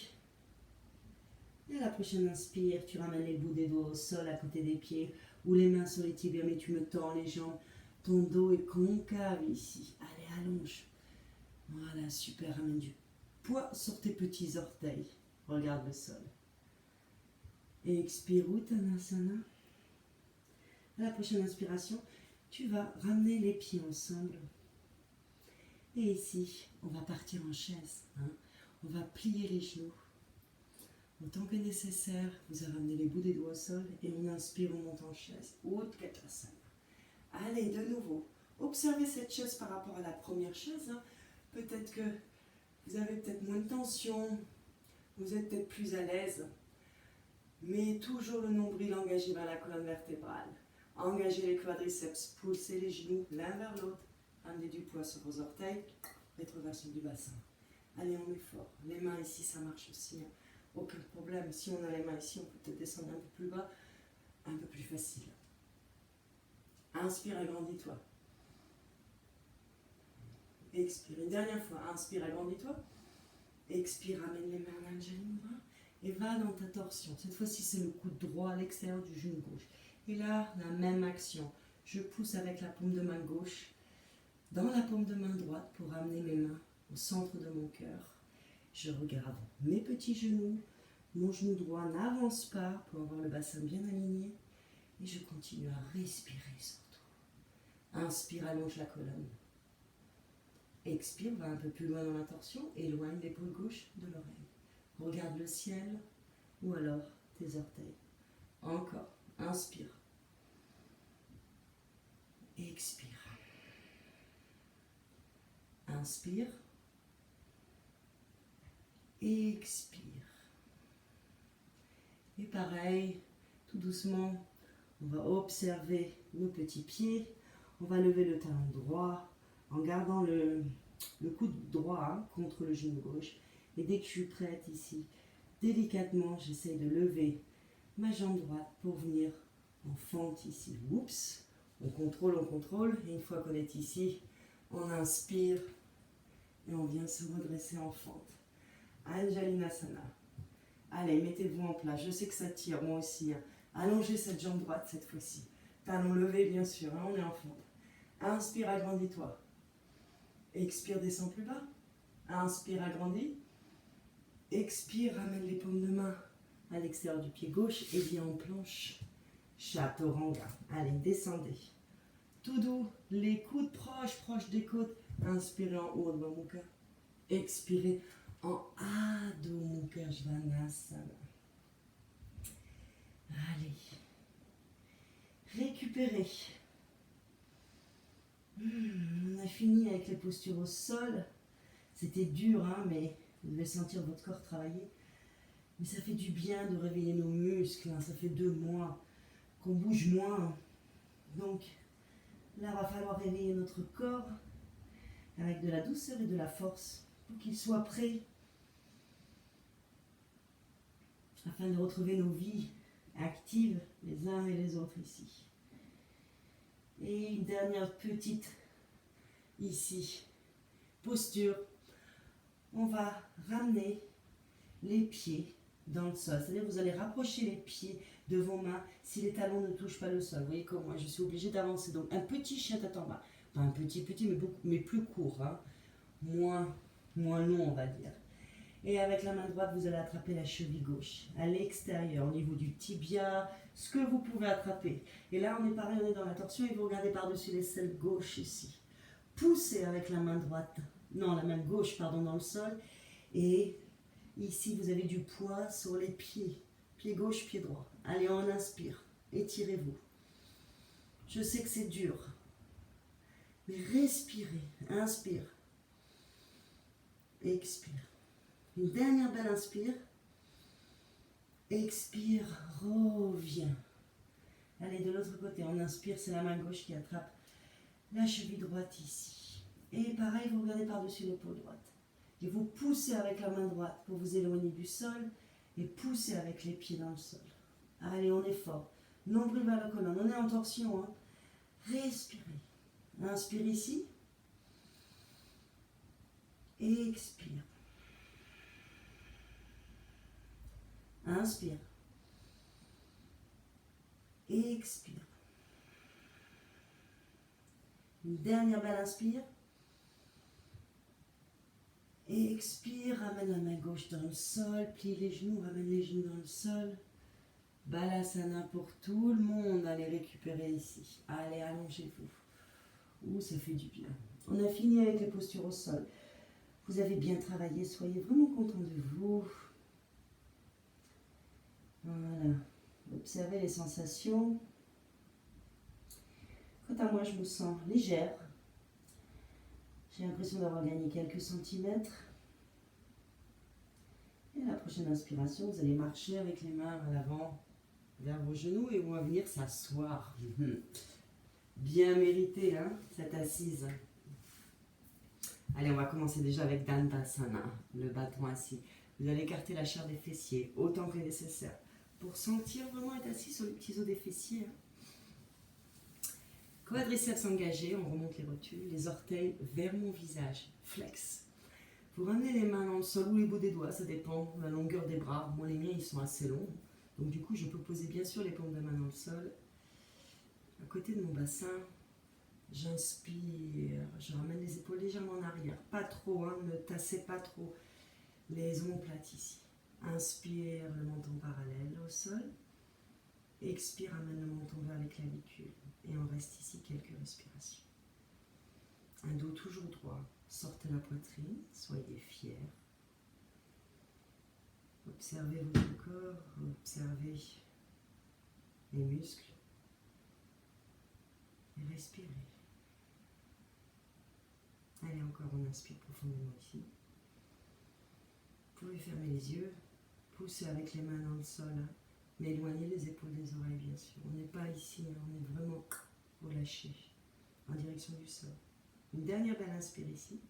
Et à la prochaine inspire, tu ramènes les bouts des doigts au sol à côté des pieds ou les mains sur les tibias, mais tu me tends les jambes. Ton dos est concave ici. Allez, allonge. Voilà, super. Ramène du poids sur tes petits orteils. Regarde le sol. Et expire Uttanasana. À la prochaine inspiration, tu vas ramener les pieds ensemble. Et ici, on va partir en chaise. Hein. On va plier les genoux. Autant que nécessaire, vous ramenez les bouts des doigts au sol et on inspire, on monte en chaise. Utkatasana. Allez, de nouveau, observez cette chaise par rapport à la première chaise. Hein. Peut-être que vous avez peut-être moins de tension, vous êtes peut-être plus à l'aise, mais toujours le nombril engagé vers la colonne vertébrale. Engagez les quadriceps, poussez les genoux l'un vers l'autre, amenez du poids sur vos orteils, rétroversion du bassin. Allez, on est fort. Les mains ici, ça marche aussi. Hein. Aucun problème. Si on a les mains ici, on peut peut-être descendre un peu plus bas, un peu plus facile. Inspire, agrandis-toi. Expire. Une dernière fois. Inspire, agrandis-toi. Expire, amène les mains en Anjali Mudra et va dans ta torsion. Cette fois-ci, c'est le coude droit à l'extérieur du genou gauche. Et là, la même action. Je pousse avec la paume de main gauche dans la paume de main droite pour amener mes mains au centre de mon cœur. Je regarde mes petits genoux. Mon genou droit n'avance pas pour avoir le bassin bien aligné. Et je continue à respirer surtout. Inspire, allonge la colonne. Expire, va un peu plus loin dans la torsion. Éloigne l'épaule gauche de l'oreille. Regarde le ciel ou alors tes orteils. Encore. Inspire. Expire. Inspire. Expire. Et pareil, tout doucement, on va observer nos petits pieds. On va lever le talon droit en gardant le coude droit hein, contre le genou gauche. Et dès que je suis prête ici, délicatement, j'essaie de lever ma jambe droite pour venir en fente ici. Oups, on contrôle. Et une fois qu'on est ici, on inspire et on vient se redresser en fente. Anjalinasana. Allez, mettez-vous en place. Je sais que ça tire, moi aussi. Hein. Allongez cette jambe droite cette fois-ci. Talon levé, bien sûr. Hein, on est en fente. Inspire, agrandis-toi. Expire, descends plus bas. Inspire, agrandis. Expire, ramène les paumes de main à l'extérieur du pied gauche et viens en planche. Chaturanga. Allez, descendez. Tout doux, les coudes proches des côtes. Inspirez en Urdhva Mukha. Expirez en Adho Mukha Svanasana. Allez. Récupérez. On a fini avec les postures au sol. C'était dur, hein, mais vous devez sentir votre corps travailler. Mais ça fait du bien de réveiller nos muscles. Hein. Ça fait 2 mois qu'on bouge moins. Donc, là, il va falloir réveiller notre corps avec de la douceur et de la force pour qu'il soit prêt afin de retrouver nos vies actives les uns et les autres ici. Et une dernière petite ici posture. On va ramener les pieds dans le sol. C'est-à-dire que vous allez rapprocher les pieds de vos mains si les talons ne touchent pas le sol. Vous voyez comme moi, je suis obligée d'avancer. Donc un petit chien tête en bas. Pas un petit, mais plus court. Hein. Moins long, on va dire. Et avec la main droite, vous allez attraper la cheville gauche à l'extérieur, au niveau du tibia, ce que vous pouvez attraper. Et là, on est pareil, on est dans la torsion et vous regardez par-dessus l'aisselle gauche ici. Poussez avec la main droite, non, la main gauche, pardon, dans le sol. Et ici, vous avez du poids sur les pieds. Pied gauche, pied droit. Allez, on inspire. Étirez-vous. Je sais que c'est dur. Mais respirez. Inspire. Expire. Une dernière belle inspire. Expire. Reviens. Allez, de l'autre côté, on inspire. C'est la main gauche qui attrape la cheville droite ici. Et pareil, vous regardez par-dessus l'épaule droite. Et vous poussez avec la main droite pour vous éloigner du sol. Et poussez avec les pieds dans le sol. Allez, on est fort. Nombril vers la colonne. On est en torsion. Hein. Respirez. Inspire ici. Expire. Inspire. Expire. Une dernière belle inspire. Expire, ramène la main gauche dans le sol, plie les genoux, ramène les genoux dans le sol. Balasana pour tout le monde. Allez récupérer ici. Allez, allongez-vous. Ouh, ça fait du bien. On a fini avec les postures au sol. Vous avez bien travaillé, soyez vraiment content de vous. Voilà. Observez les sensations. Quant à moi, je me sens légère. J'ai l'impression d'avoir gagné quelques centimètres. Et à la prochaine inspiration, vous allez marcher avec les mains à l'avant vers vos genoux et on va venir s'asseoir. Bien mérité, hein, cette assise. Allez, on va commencer déjà avec Dandasana, le bâton assis. Vous allez écarter la chair des fessiers autant que nécessaire pour sentir vraiment être assis sur les petits os des fessiers. Hein. Quadriceps engagés, on remonte les rotules, les orteils vers mon visage, flex. Vous ramenez les mains dans le sol ou les bouts des doigts, ça dépend de la longueur des bras. Moi, les miens, ils sont assez longs. Donc du coup, je peux poser bien sûr les paumes de main dans le sol. À côté de mon bassin, j'inspire, je ramène les épaules légèrement en arrière. Pas trop, hein, ne tassez pas trop les omoplates ici. Inspire, le menton parallèle au sol. Expire, ramène le menton vers les clavicules. Et on reste ici quelques respirations. Un dos toujours droit. Sortez la poitrine, soyez fiers. Observez votre corps, observez les muscles. Et respirez. Allez, encore, on inspire profondément ici. Vous pouvez fermer les yeux, pousser avec les mains dans le sol, hein, mais éloignez les épaules des oreilles, bien sûr. On n'est pas ici, hein, on est vraiment relâché en direction du sol. Une dernière belle inspire ici.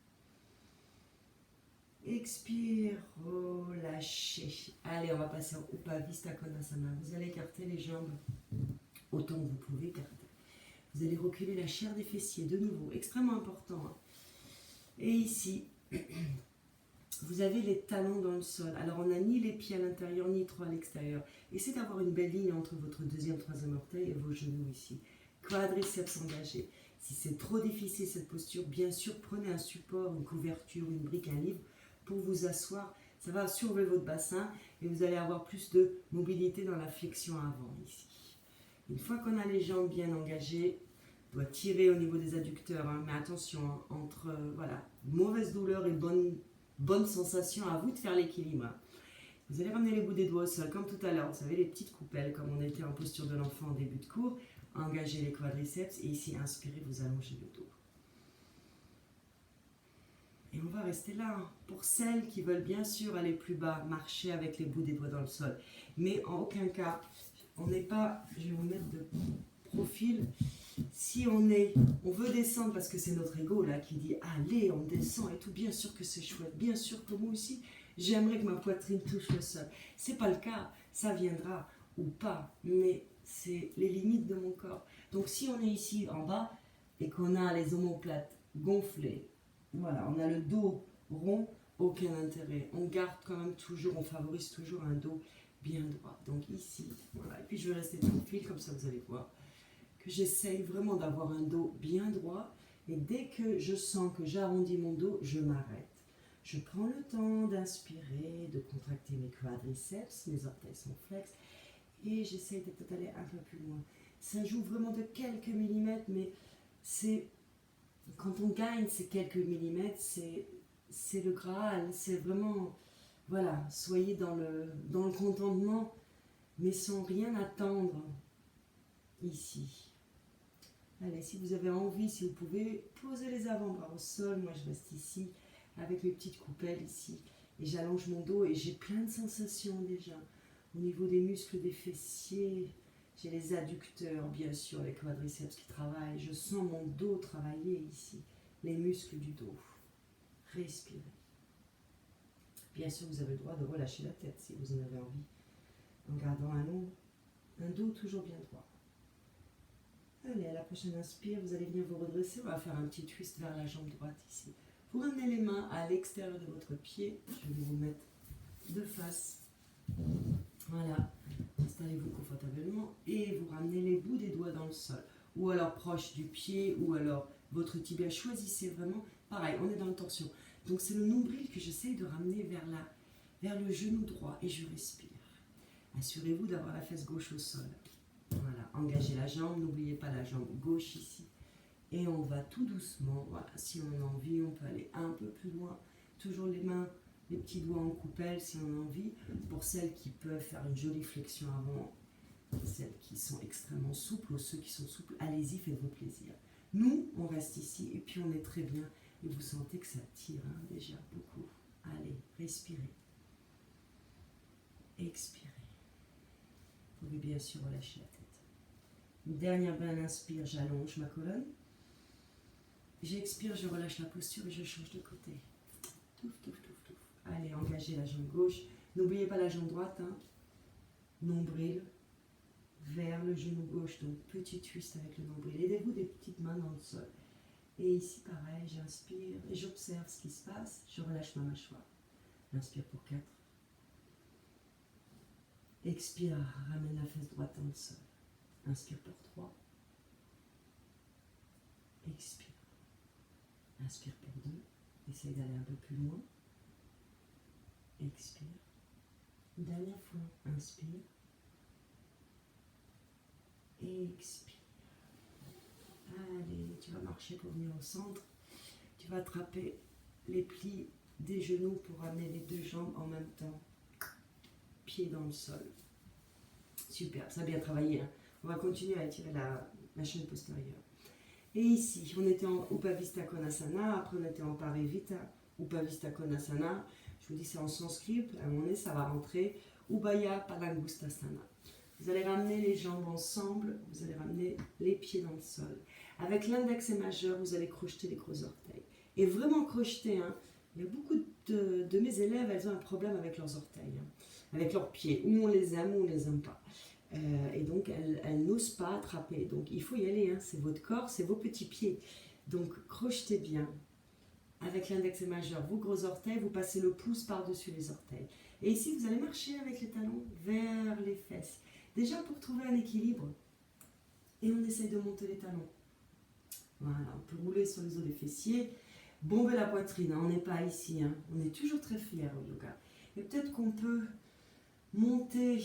Expire, relâchez. Allez, on va passer en Upavista Konasana. Vous allez écarter les jambes autant que vous pouvez écarter. Vous allez reculer la chair des fessiers, de nouveau, extrêmement important. Hein. Et ici, vous avez les talons dans le sol. Alors, on n'a ni les pieds à l'intérieur, ni trop à l'extérieur. Essayez d'avoir une belle ligne entre votre deuxième, troisième orteil et vos genoux ici. Quadriceps engagés. Si c'est trop difficile cette posture, bien sûr, prenez un support, une couverture, une brique, un livre pour vous asseoir. Ça va surlever votre bassin et vous allez avoir plus de mobilité dans la flexion avant ici. Une fois qu'on a les jambes bien engagées, on doit tirer au niveau des adducteurs, hein, mais attention, hein, entre voilà, mauvaise douleur et bonne sensation, à vous de faire l'équilibre. Hein. Vous allez ramener les bouts des doigts au sol, comme tout à l'heure, vous savez, les petites coupelles, comme on était en posture de l'enfant en début de cours. Engagez les quadriceps et ici, inspirez, vous allongez le dos. Et on va rester là. Hein. Pour celles qui veulent bien sûr aller plus bas, marcher avec les bouts des doigts dans le sol. Mais en aucun cas, on n'est pas, je vais vous mettre de profil, si on veut descendre parce que c'est notre ego là qui dit allez, on descend et tout, bien sûr que c'est chouette, bien sûr que moi aussi, j'aimerais que ma poitrine touche le sol. C'est pas le cas, ça viendra ou pas, mais c'est les limites de mon corps. Donc si on est ici en bas et qu'on a les omoplates gonflées, voilà, on a le dos rond, aucun intérêt. On garde quand même toujours, on favorise toujours un dos bien droit. Donc ici, voilà. Et puis je vais rester tranquille, comme ça vous allez voir que j'essaye vraiment d'avoir un dos bien droit. Et dès que je sens que j'arrondis mon dos, je m'arrête. Je prends le temps d'inspirer, de contracter mes quadriceps, mes orteils sont flex, et j'essaye d'aller un peu plus loin. Ça joue vraiment de quelques millimètres, mais c'est quand on gagne ces quelques millimètres, c'est le Graal, c'est vraiment, voilà, soyez dans le contentement, mais sans rien attendre ici. Allez, si vous avez envie, si vous pouvez, poser les avant-bras au sol. Moi, je reste ici avec mes petites coupelles ici. Et j'allonge mon dos et j'ai plein de sensations déjà. Au niveau des muscles des fessiers, j'ai les adducteurs, bien sûr, les quadriceps qui travaillent. Je sens mon dos travailler ici. Les muscles du dos. Respirez. Bien sûr, vous avez le droit de relâcher la tête si vous en avez envie. En gardant un dos toujours bien droit. Allez, à la prochaine inspire, vous allez venir vous redresser. On va faire un petit twist vers la jambe droite ici. Vous ramenez les mains à l'extérieur de votre pied. Je vais vous mettre de face. Voilà. Installez-vous confortablement et vous ramenez les bouts des doigts dans le sol. Ou alors proche du pied, ou alors votre tibia. Choisissez vraiment. Pareil, on est dans le torsion. Donc c'est le nombril que j'essaie de ramener vers le genou droit et je respire. Assurez-vous d'avoir la fesse gauche au sol. Voilà, engagez la jambe, n'oubliez pas la jambe gauche ici. Et on va tout doucement, voilà, si on a envie, on peut aller un peu plus loin. Toujours les mains, les petits doigts en coupelle si on a envie. Pour celles qui peuvent faire une jolie flexion avant, celles qui sont extrêmement souples ou ceux qui sont souples, allez-y, faites-vous plaisir. Nous, on reste ici et puis on est très bien. Et vous sentez que ça tire déjà beaucoup. Allez, respirez. Expirez. Vous pouvez bien sûr relâcher la tête. Une dernière bonne inspire, j'allonge ma colonne. J'expire, je relâche la posture et je change de côté. Touf, touf, touf, touf. Allez, engagez la jambe gauche. N'oubliez pas la jambe droite. Nombril vers le genou gauche. Donc, petit twist avec le nombril. Aidez-vous des petites mains dans le sol. Et ici, pareil, j'inspire et j'observe ce qui se passe. Je relâche ma mâchoire. Inspire pour 4. Expire, ramène la fesse droite dans le sol. Inspire pour 3. Expire. Inspire pour 2. Essaye d'aller un peu plus loin. Expire. Une dernière fois. Inspire. Expire. Allez, tu vas marcher pour venir au centre. Tu vas attraper les plis des genoux pour ramener les deux jambes en même temps. Pieds dans le sol. Super, ça a bien travaillé. On va continuer à étirer la chaîne postérieure. Et ici, on était en Upavista Konasana, après on était en Parivita, Upavista Konasana. Je vous dis, c'est en sanskrit, à un moment donné, ça va rentrer. Ubaya Palangustasana. Vous allez ramener les jambes ensemble, vous allez ramener les pieds dans le sol. Avec l'index et majeur, vous allez crocheter les gros orteils. Et vraiment crocheter, il y a beaucoup de mes élèves, elles ont un problème avec leurs orteils, avec leurs pieds. Ou on les aime ou on les aime pas. Et donc, elles n'osent pas attraper. Donc, il faut y aller. C'est votre corps, c'est vos petits pieds. Donc, crochetez bien. Avec l'index et majeur, vos gros orteils, vous passez le pouce par-dessus les orteils. Et ici, vous allez marcher avec les talons vers les fesses. Déjà, pour trouver un équilibre. Et on essaye de monter les talons. Voilà, on peut rouler sur les os des fessiers. Bomber la poitrine. On n'est pas ici. On est toujours très fiers au yoga. Et peut-être qu'on peut monter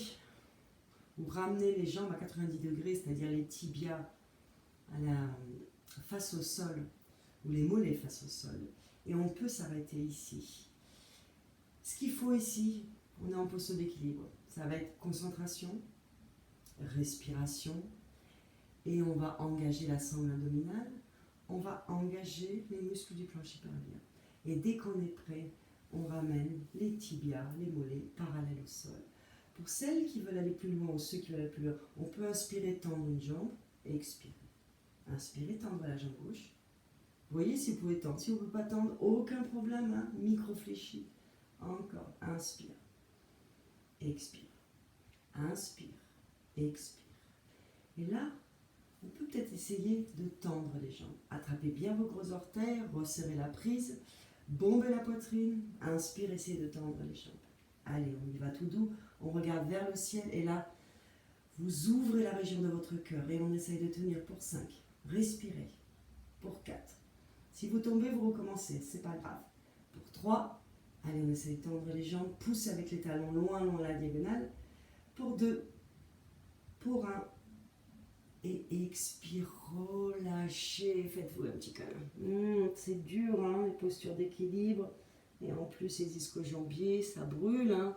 ou ramener les jambes à 90 degrés, c'est-à-dire les tibias face au sol, ou les mollets face au sol. Et on peut s'arrêter ici. Ce qu'il faut ici, on est en posture d'équilibre. Ça va être concentration, respiration, et on va engager la sangle abdominale, on va engager les muscles du plancher pelvien. Et dès qu'on est prêt, on ramène les tibias, les mollets parallèles au sol. Pour celles qui veulent aller plus loin ou ceux qui veulent aller plus loin, on peut inspirer, tendre une jambe et expirer. Inspirez, tendre la jambe gauche. Vous voyez si vous pouvez tendre. Si vous ne pouvez pas tendre, aucun problème, micro-fléchi. Encore, inspire, expire, inspire, expire. Et là, on peut peut-être essayer de tendre les jambes. Attrapez bien vos gros orteils, resserrez la prise. Bombez la poitrine. Inspire, essayez de tendre les jambes. Allez, on y va tout doux. On regarde vers le ciel et là, vous ouvrez la région de votre cœur et on essaye de tenir pour 5. Respirez. Pour 4. Si vous tombez, vous recommencez, c'est pas grave. Pour 3, allez, on essaye de tendre les jambes, poussez avec les talons loin, loin la diagonale. Pour 2, pour 1, et expire, relâchez, faites-vous un petit câlin. C'est dur, hein, les postures d'équilibre, et en plus les ischio-jambiers, ça brûle, hein.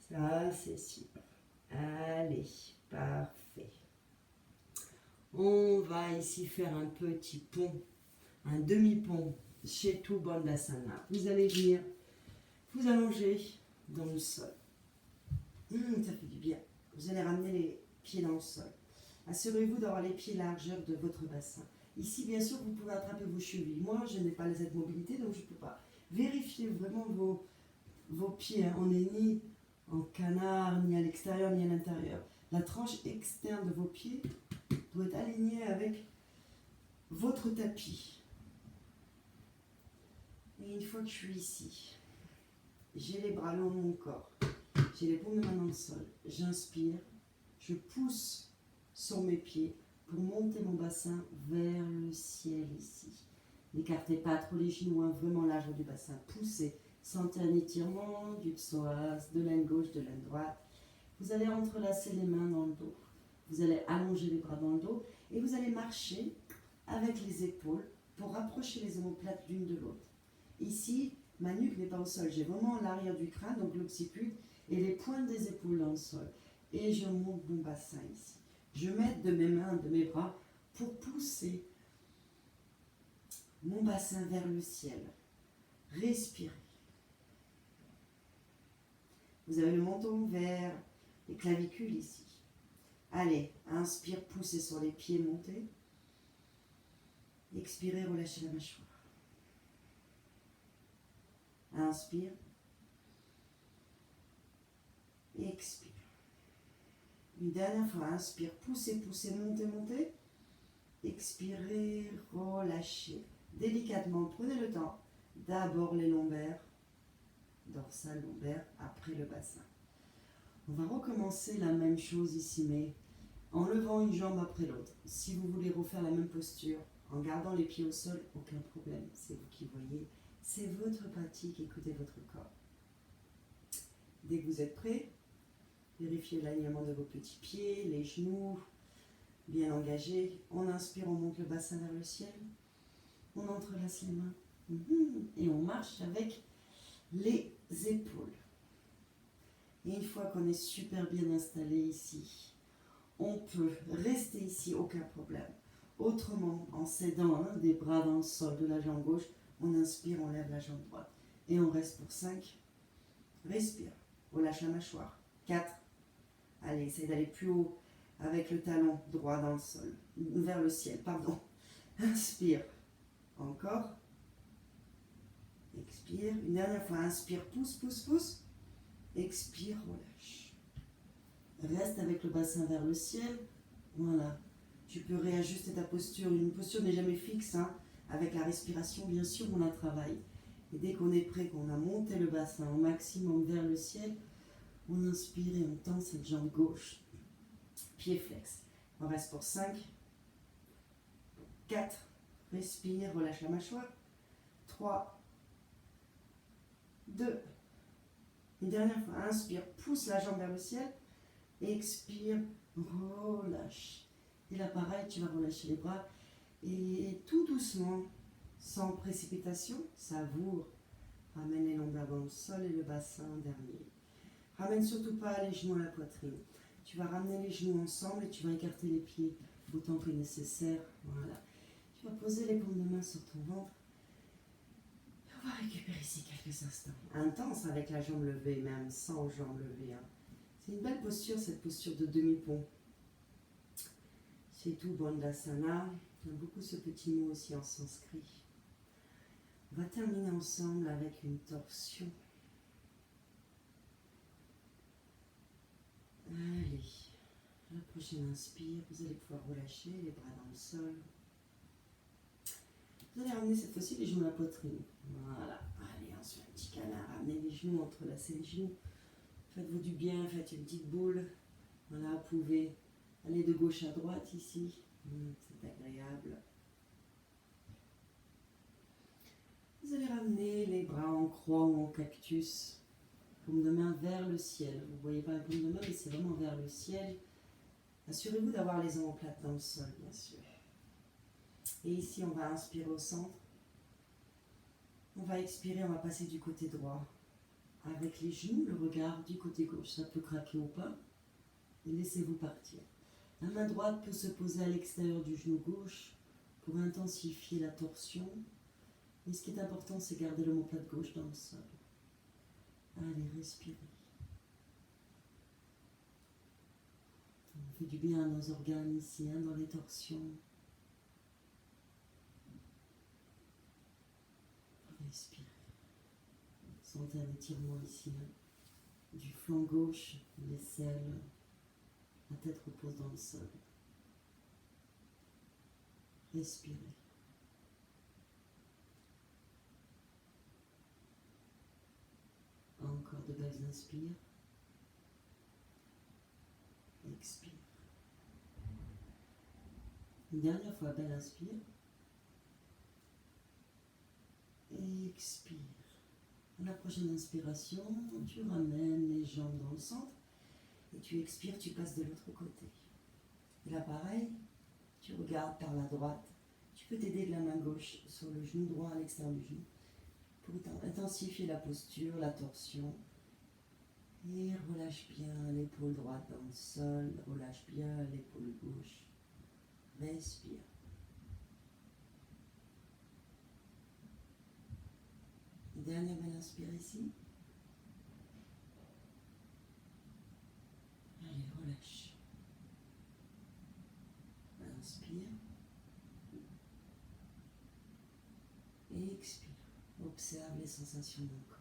Ça, c'est super. Allez, parfait. On va ici faire un petit pont, un demi-pont, Chetu Bandhasana. Vous allez venir vous allonger dans le sol. Ça fait du bien. Vous allez ramener les pieds dans le sol. Assurez-vous d'avoir les pieds largeur de votre bassin. Ici, bien sûr, vous pouvez attraper vos chevilles. Moi, je n'ai pas cette mobilité, donc je ne peux pas. Vérifiez vraiment vos pieds. On n'est ni en canard, ni à l'extérieur, ni à l'intérieur. La tranche externe de vos pieds doit être alignée avec votre tapis. Et une fois que je suis ici, j'ai les bras longs de mon corps. J'ai les paumes de main dans le sol. J'inspire, je pousse sur mes pieds pour monter mon bassin vers le ciel ici. N'écartez pas trop les genoux, hein, vraiment large du bassin. Poussez. Sentez un étirement du psoas, de l'aine gauche, de l'aine droite. Vous allez entrelacer les mains dans le dos. Vous allez allonger les bras dans le dos et vous allez marcher avec les épaules pour rapprocher les omoplates l'une de l'autre. Ici, ma nuque n'est pas au sol. J'ai vraiment l'arrière du crâne, donc l'occiput, et les pointes des épaules dans le sol. Et je monte mon bassin ici. Je m'aide de mes mains, de mes bras pour pousser mon bassin vers le ciel. Respirez. Vous avez le menton vers les clavicules ici. Allez, inspire, poussez sur les pieds, montez. Expirez, relâchez la mâchoire. Inspire. Expire. Une dernière fois, inspire, poussez, poussez, montez, montez. Expirez, relâchez. Délicatement, prenez le temps. D'abord les lombaires, dorsale, lombaire, après le bassin. On va recommencer la même chose ici, mais en levant une jambe après l'autre. Si vous voulez refaire la même posture, en gardant les pieds au sol, aucun problème. C'est vous qui voyez. C'est votre pratique, écoutez votre corps. Dès que vous êtes prêts, vérifiez l'alignement de vos petits pieds, les genoux bien engagés. On inspire, on monte le bassin vers le ciel. On entrelace les mains. Et on marche avec les épaules. Et une fois qu'on est super bien installé ici, on peut rester ici, aucun problème. Autrement, en s'aidant des bras dans le sol de la jambe gauche, on inspire, on lève la jambe droite. Et on reste pour 5. Respire. Relâche la mâchoire. 4. Allez, essayez d'aller plus haut avec le talon droit dans le sol. Vers le ciel, pardon. Inspire. Encore. Expire. Une dernière fois. Inspire, pousse, pousse, pousse. Expire, relâche. Reste avec le bassin vers le ciel. Voilà. Tu peux réajuster ta posture. Une posture n'est jamais fixe, hein. Avec la respiration, bien sûr, on la travaille. Et dès qu'on est prêt, qu'on a monté le bassin au maximum vers le ciel, on inspire et on tend cette jambe gauche. Pied flex. On reste pour 5. 4. Respire, relâche la mâchoire. 3. 2. Une dernière fois. Inspire, pousse la jambe vers le ciel. Expire, relâche. Et là, pareil, tu vas relâcher les bras. Et tout doucement, sans précipitation, savoure. Ramène les lombaires dans le sol et le bassin dernier. Ramène surtout pas les genoux à la poitrine. Tu vas ramener les genoux ensemble et tu vas écarter les pieds autant que nécessaire. Voilà. Tu vas poser les paumes de main sur ton ventre. Et on va récupérer ici quelques instants. Intense avec la jambe levée, même sans jambe levée. Hein. C'est une belle posture, cette posture de demi-pont. C'est tout, Bandhasana. J'aime beaucoup ce petit mot aussi en sanskrit. On va terminer ensemble avec une torsion. Allez, la prochaine inspire, vous allez pouvoir relâcher les bras dans le sol. Vous allez ramener cette fois-ci les genoux à la poitrine. Voilà. canard. Amenez les genoux, entrelacez les genoux. Faites-vous du bien, faites une petite boule. Voilà, vous pouvez aller de gauche à droite ici. C'est agréable. Vous allez ramener les bras en croix ou en cactus. Paume de main vers le ciel. Vous ne voyez pas la paume de main, mais c'est vraiment vers le ciel. Assurez-vous d'avoir les omoplates dans le sol, bien sûr. Et ici, on va inspirer au centre. On va expirer, on va passer du côté droit. Avec les genoux, le regard du côté gauche. Ça peut craquer ou pas. Et laissez-vous partir. La main droite peut se poser à l'extérieur du genou gauche pour intensifier la torsion. Mais ce qui est important, c'est garder l'omoplate gauche dans le sol. Allez, respirez. On fait du bien à nos organes ici, hein, dans les torsions. Respirez. Sentez un étirement ici, hein, du flanc gauche, l'aisselle. La tête repose dans le sol. Respirez. Encore de belles inspires. Expire. Une dernière fois, belle inspire. Expire. À la prochaine inspiration, tu ramènes les jambes dans le centre et tu expires, tu passes de l'autre côté. Et là, pareil, tu regardes par la droite. Tu peux t'aider de la main gauche sur le genou droit à l'extérieur du genou pour intensifier la posture, la torsion. Et relâche bien l'épaule droite dans le sol, relâche bien l'épaule gauche. Respire. Dernière belle inspire ici. Allez, relâche. Inspire. Et expire. Observe les sensations dans le corps.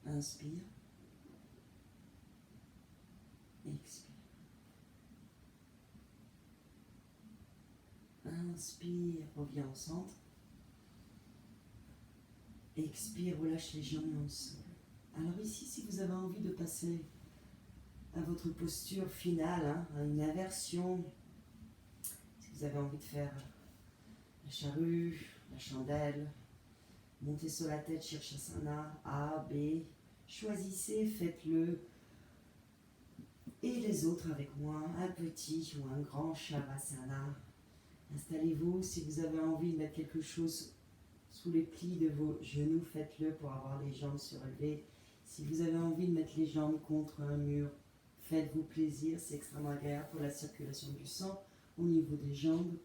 Inspire. Expire. Inspire, reviens au centre. Expire, relâche les jambes dans le sol. Alors ici, si vous avez envie de passer à votre posture finale, hein, à une inversion, si vous avez envie de faire la charrue, la chandelle, monter sur la tête, Shirshasana, A, B, choisissez, faites-le. Et les autres avec moi, un petit ou un grand Shavasana. Installez-vous, si vous avez envie de mettre quelque chose sous les plis de vos genoux, faites-le pour avoir les jambes surélevées. Si vous avez envie de mettre les jambes contre un mur, faites-vous plaisir, c'est extrêmement agréable pour la circulation du sang au niveau des jambes.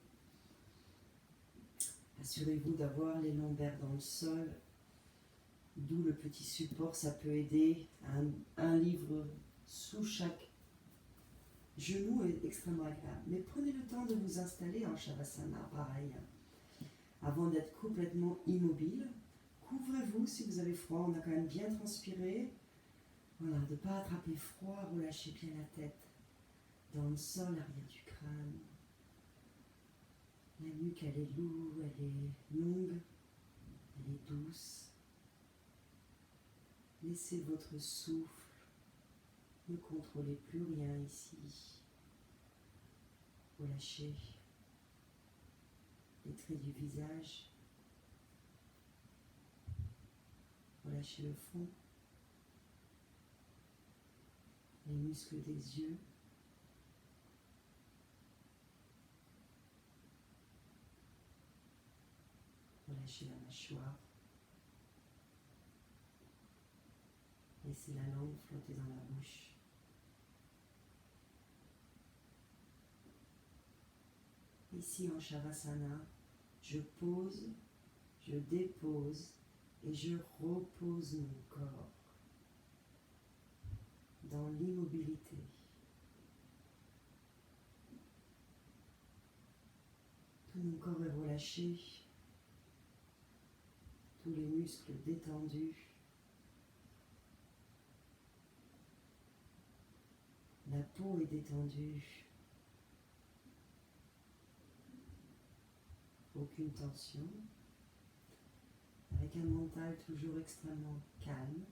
Assurez-vous d'avoir les lombaires dans le sol, d'où le petit support, ça peut aider. Un livre sous chaque genou est extrêmement agréable. Mais prenez le temps de vous installer en Shavasana, pareil. Avant d'être complètement immobile, couvrez-vous si vous avez froid, on a quand même bien transpiré. Voilà, de ne pas attraper froid, relâchez bien la tête dans le sol, arrière du crâne. La nuque, elle est lourde, elle est longue, elle est douce. Laissez votre souffle, ne contrôlez plus rien ici. Relâchez les traits du visage. Relâchez le front, les muscles des yeux. Relâchez la mâchoire. Laissez la langue flotter dans la bouche. Ici en Shavasana, je pose, je dépose et je repose mon corps dans l'immobilité. Tout mon corps est relâché, tous les muscles détendus. La peau est détendue. Aucune tension. Avec un mental toujours extrêmement calme.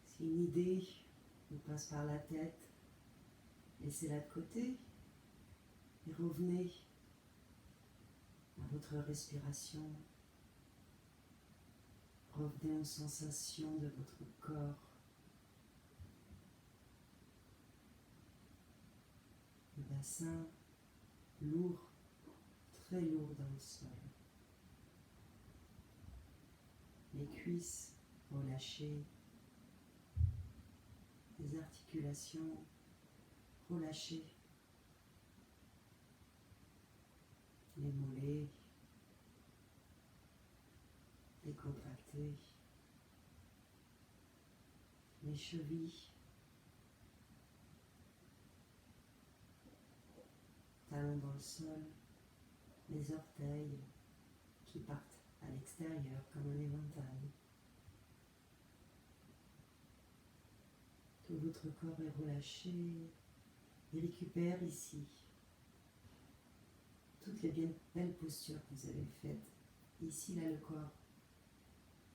Si une idée vous passe par la tête, laissez-la de côté et revenez à votre respiration. Revenez aux sensations de votre corps. Le bassin lourd, très lourd dans le sol. Les cuisses relâchées. Les articulations relâchées. Les mollets décontractés. Les chevilles. Talons dans le sol. Les orteils qui partent à l'extérieur comme un éventail. Tout votre corps est relâché. Il récupère ici toutes les bien belles postures que vous avez faites. Ici, là, le corps,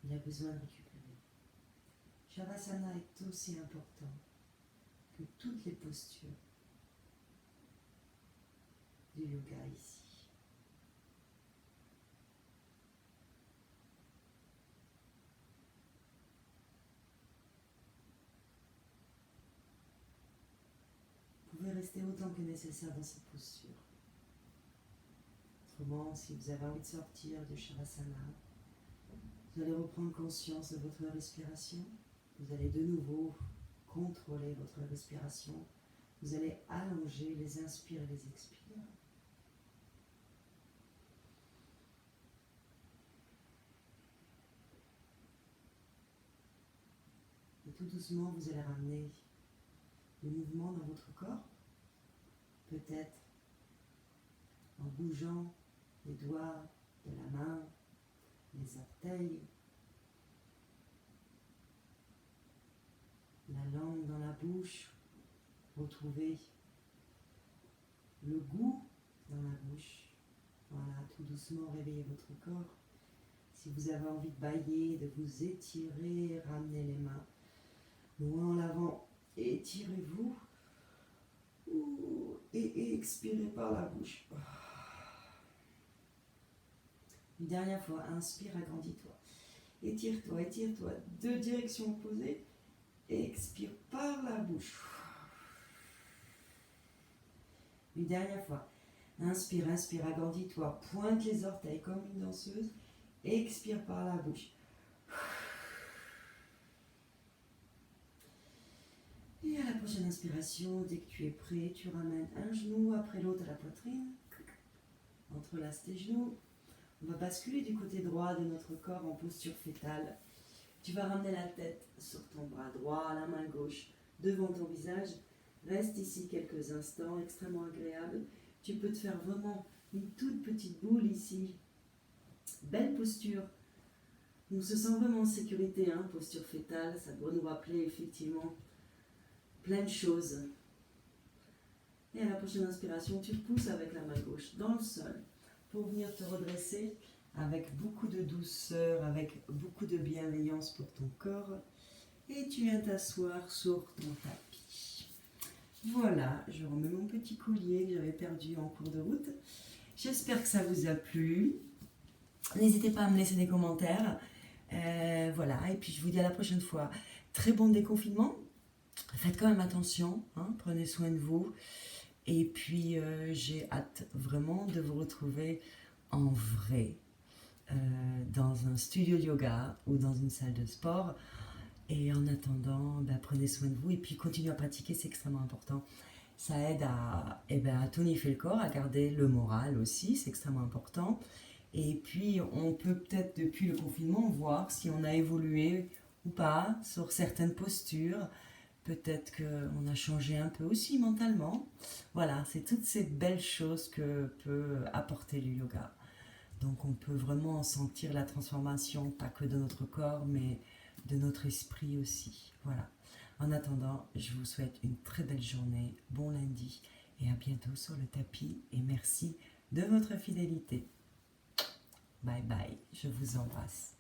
il a besoin de récupérer. Shavasana est aussi important que toutes les postures du yoga ici. Vous pouvez rester autant que nécessaire dans cette posture. Autrement, si vous avez envie de sortir de Shavasana, vous allez reprendre conscience de votre respiration. Vous allez de nouveau contrôler votre respiration. Vous allez allonger les inspires et les expires. Et tout doucement, vous allez ramener le mouvement dans votre corps. Peut-être en bougeant les doigts de la main, les orteils, la langue dans la bouche. Retrouvez le goût dans la bouche. Voilà, tout doucement réveillez votre corps. Si vous avez envie de bâiller, de vous étirer, ramenez les mains loin en avant. Étirez-vous et expirez par la bouche. Une dernière fois, inspire, agrandis-toi. Étire-toi, étire-toi. Deux directions opposées. Expire par la bouche. Une dernière fois. Inspire, inspire, agrandis-toi. Pointe les orteils comme une danseuse. Expire par la bouche. Et à la prochaine inspiration, dès que tu es prêt, tu ramènes un genou après l'autre à la poitrine. Entrelace tes genoux. On va basculer du côté droit de notre corps en posture fétale. Tu vas ramener la tête sur ton bras droit, la main gauche devant ton visage. Reste ici quelques instants, extrêmement agréable. Tu peux te faire vraiment une toute petite boule ici. Belle posture. On se sent vraiment en sécurité, hein, posture fétale. Ça doit nous rappeler effectivement plein de choses. Et à la prochaine inspiration, tu pousses avec la main gauche dans le sol pour venir te redresser avec beaucoup de douceur, avec beaucoup de bienveillance pour ton corps. Et tu viens t'asseoir sur ton tapis. Voilà, je remets mon petit collier que j'avais perdu en cours de route. J'espère que ça vous a plu. N'hésitez pas à me laisser des commentaires. Voilà, et puis je vous dis à la prochaine fois. Très bon déconfinement. Faites quand même attention, hein, prenez soin de vous. Et puis j'ai hâte vraiment de vous retrouver en vrai dans un studio de yoga ou dans une salle de sport. Et en attendant, prenez soin de vous et puis continuez à pratiquer, c'est extrêmement important. Ça aide à tonifier le corps, à garder le moral aussi, c'est extrêmement important. Et puis on peut peut-être depuis le confinement voir si on a évolué ou pas sur certaines postures. Peut-être qu'on a changé un peu aussi mentalement. Voilà, c'est toutes ces belles choses que peut apporter le yoga. Donc on peut vraiment sentir la transformation, pas que de notre corps, mais de notre esprit aussi. Voilà. En attendant, je vous souhaite une très belle journée, bon lundi et à bientôt sur le tapis. Et merci de votre fidélité. Bye bye, je vous embrasse.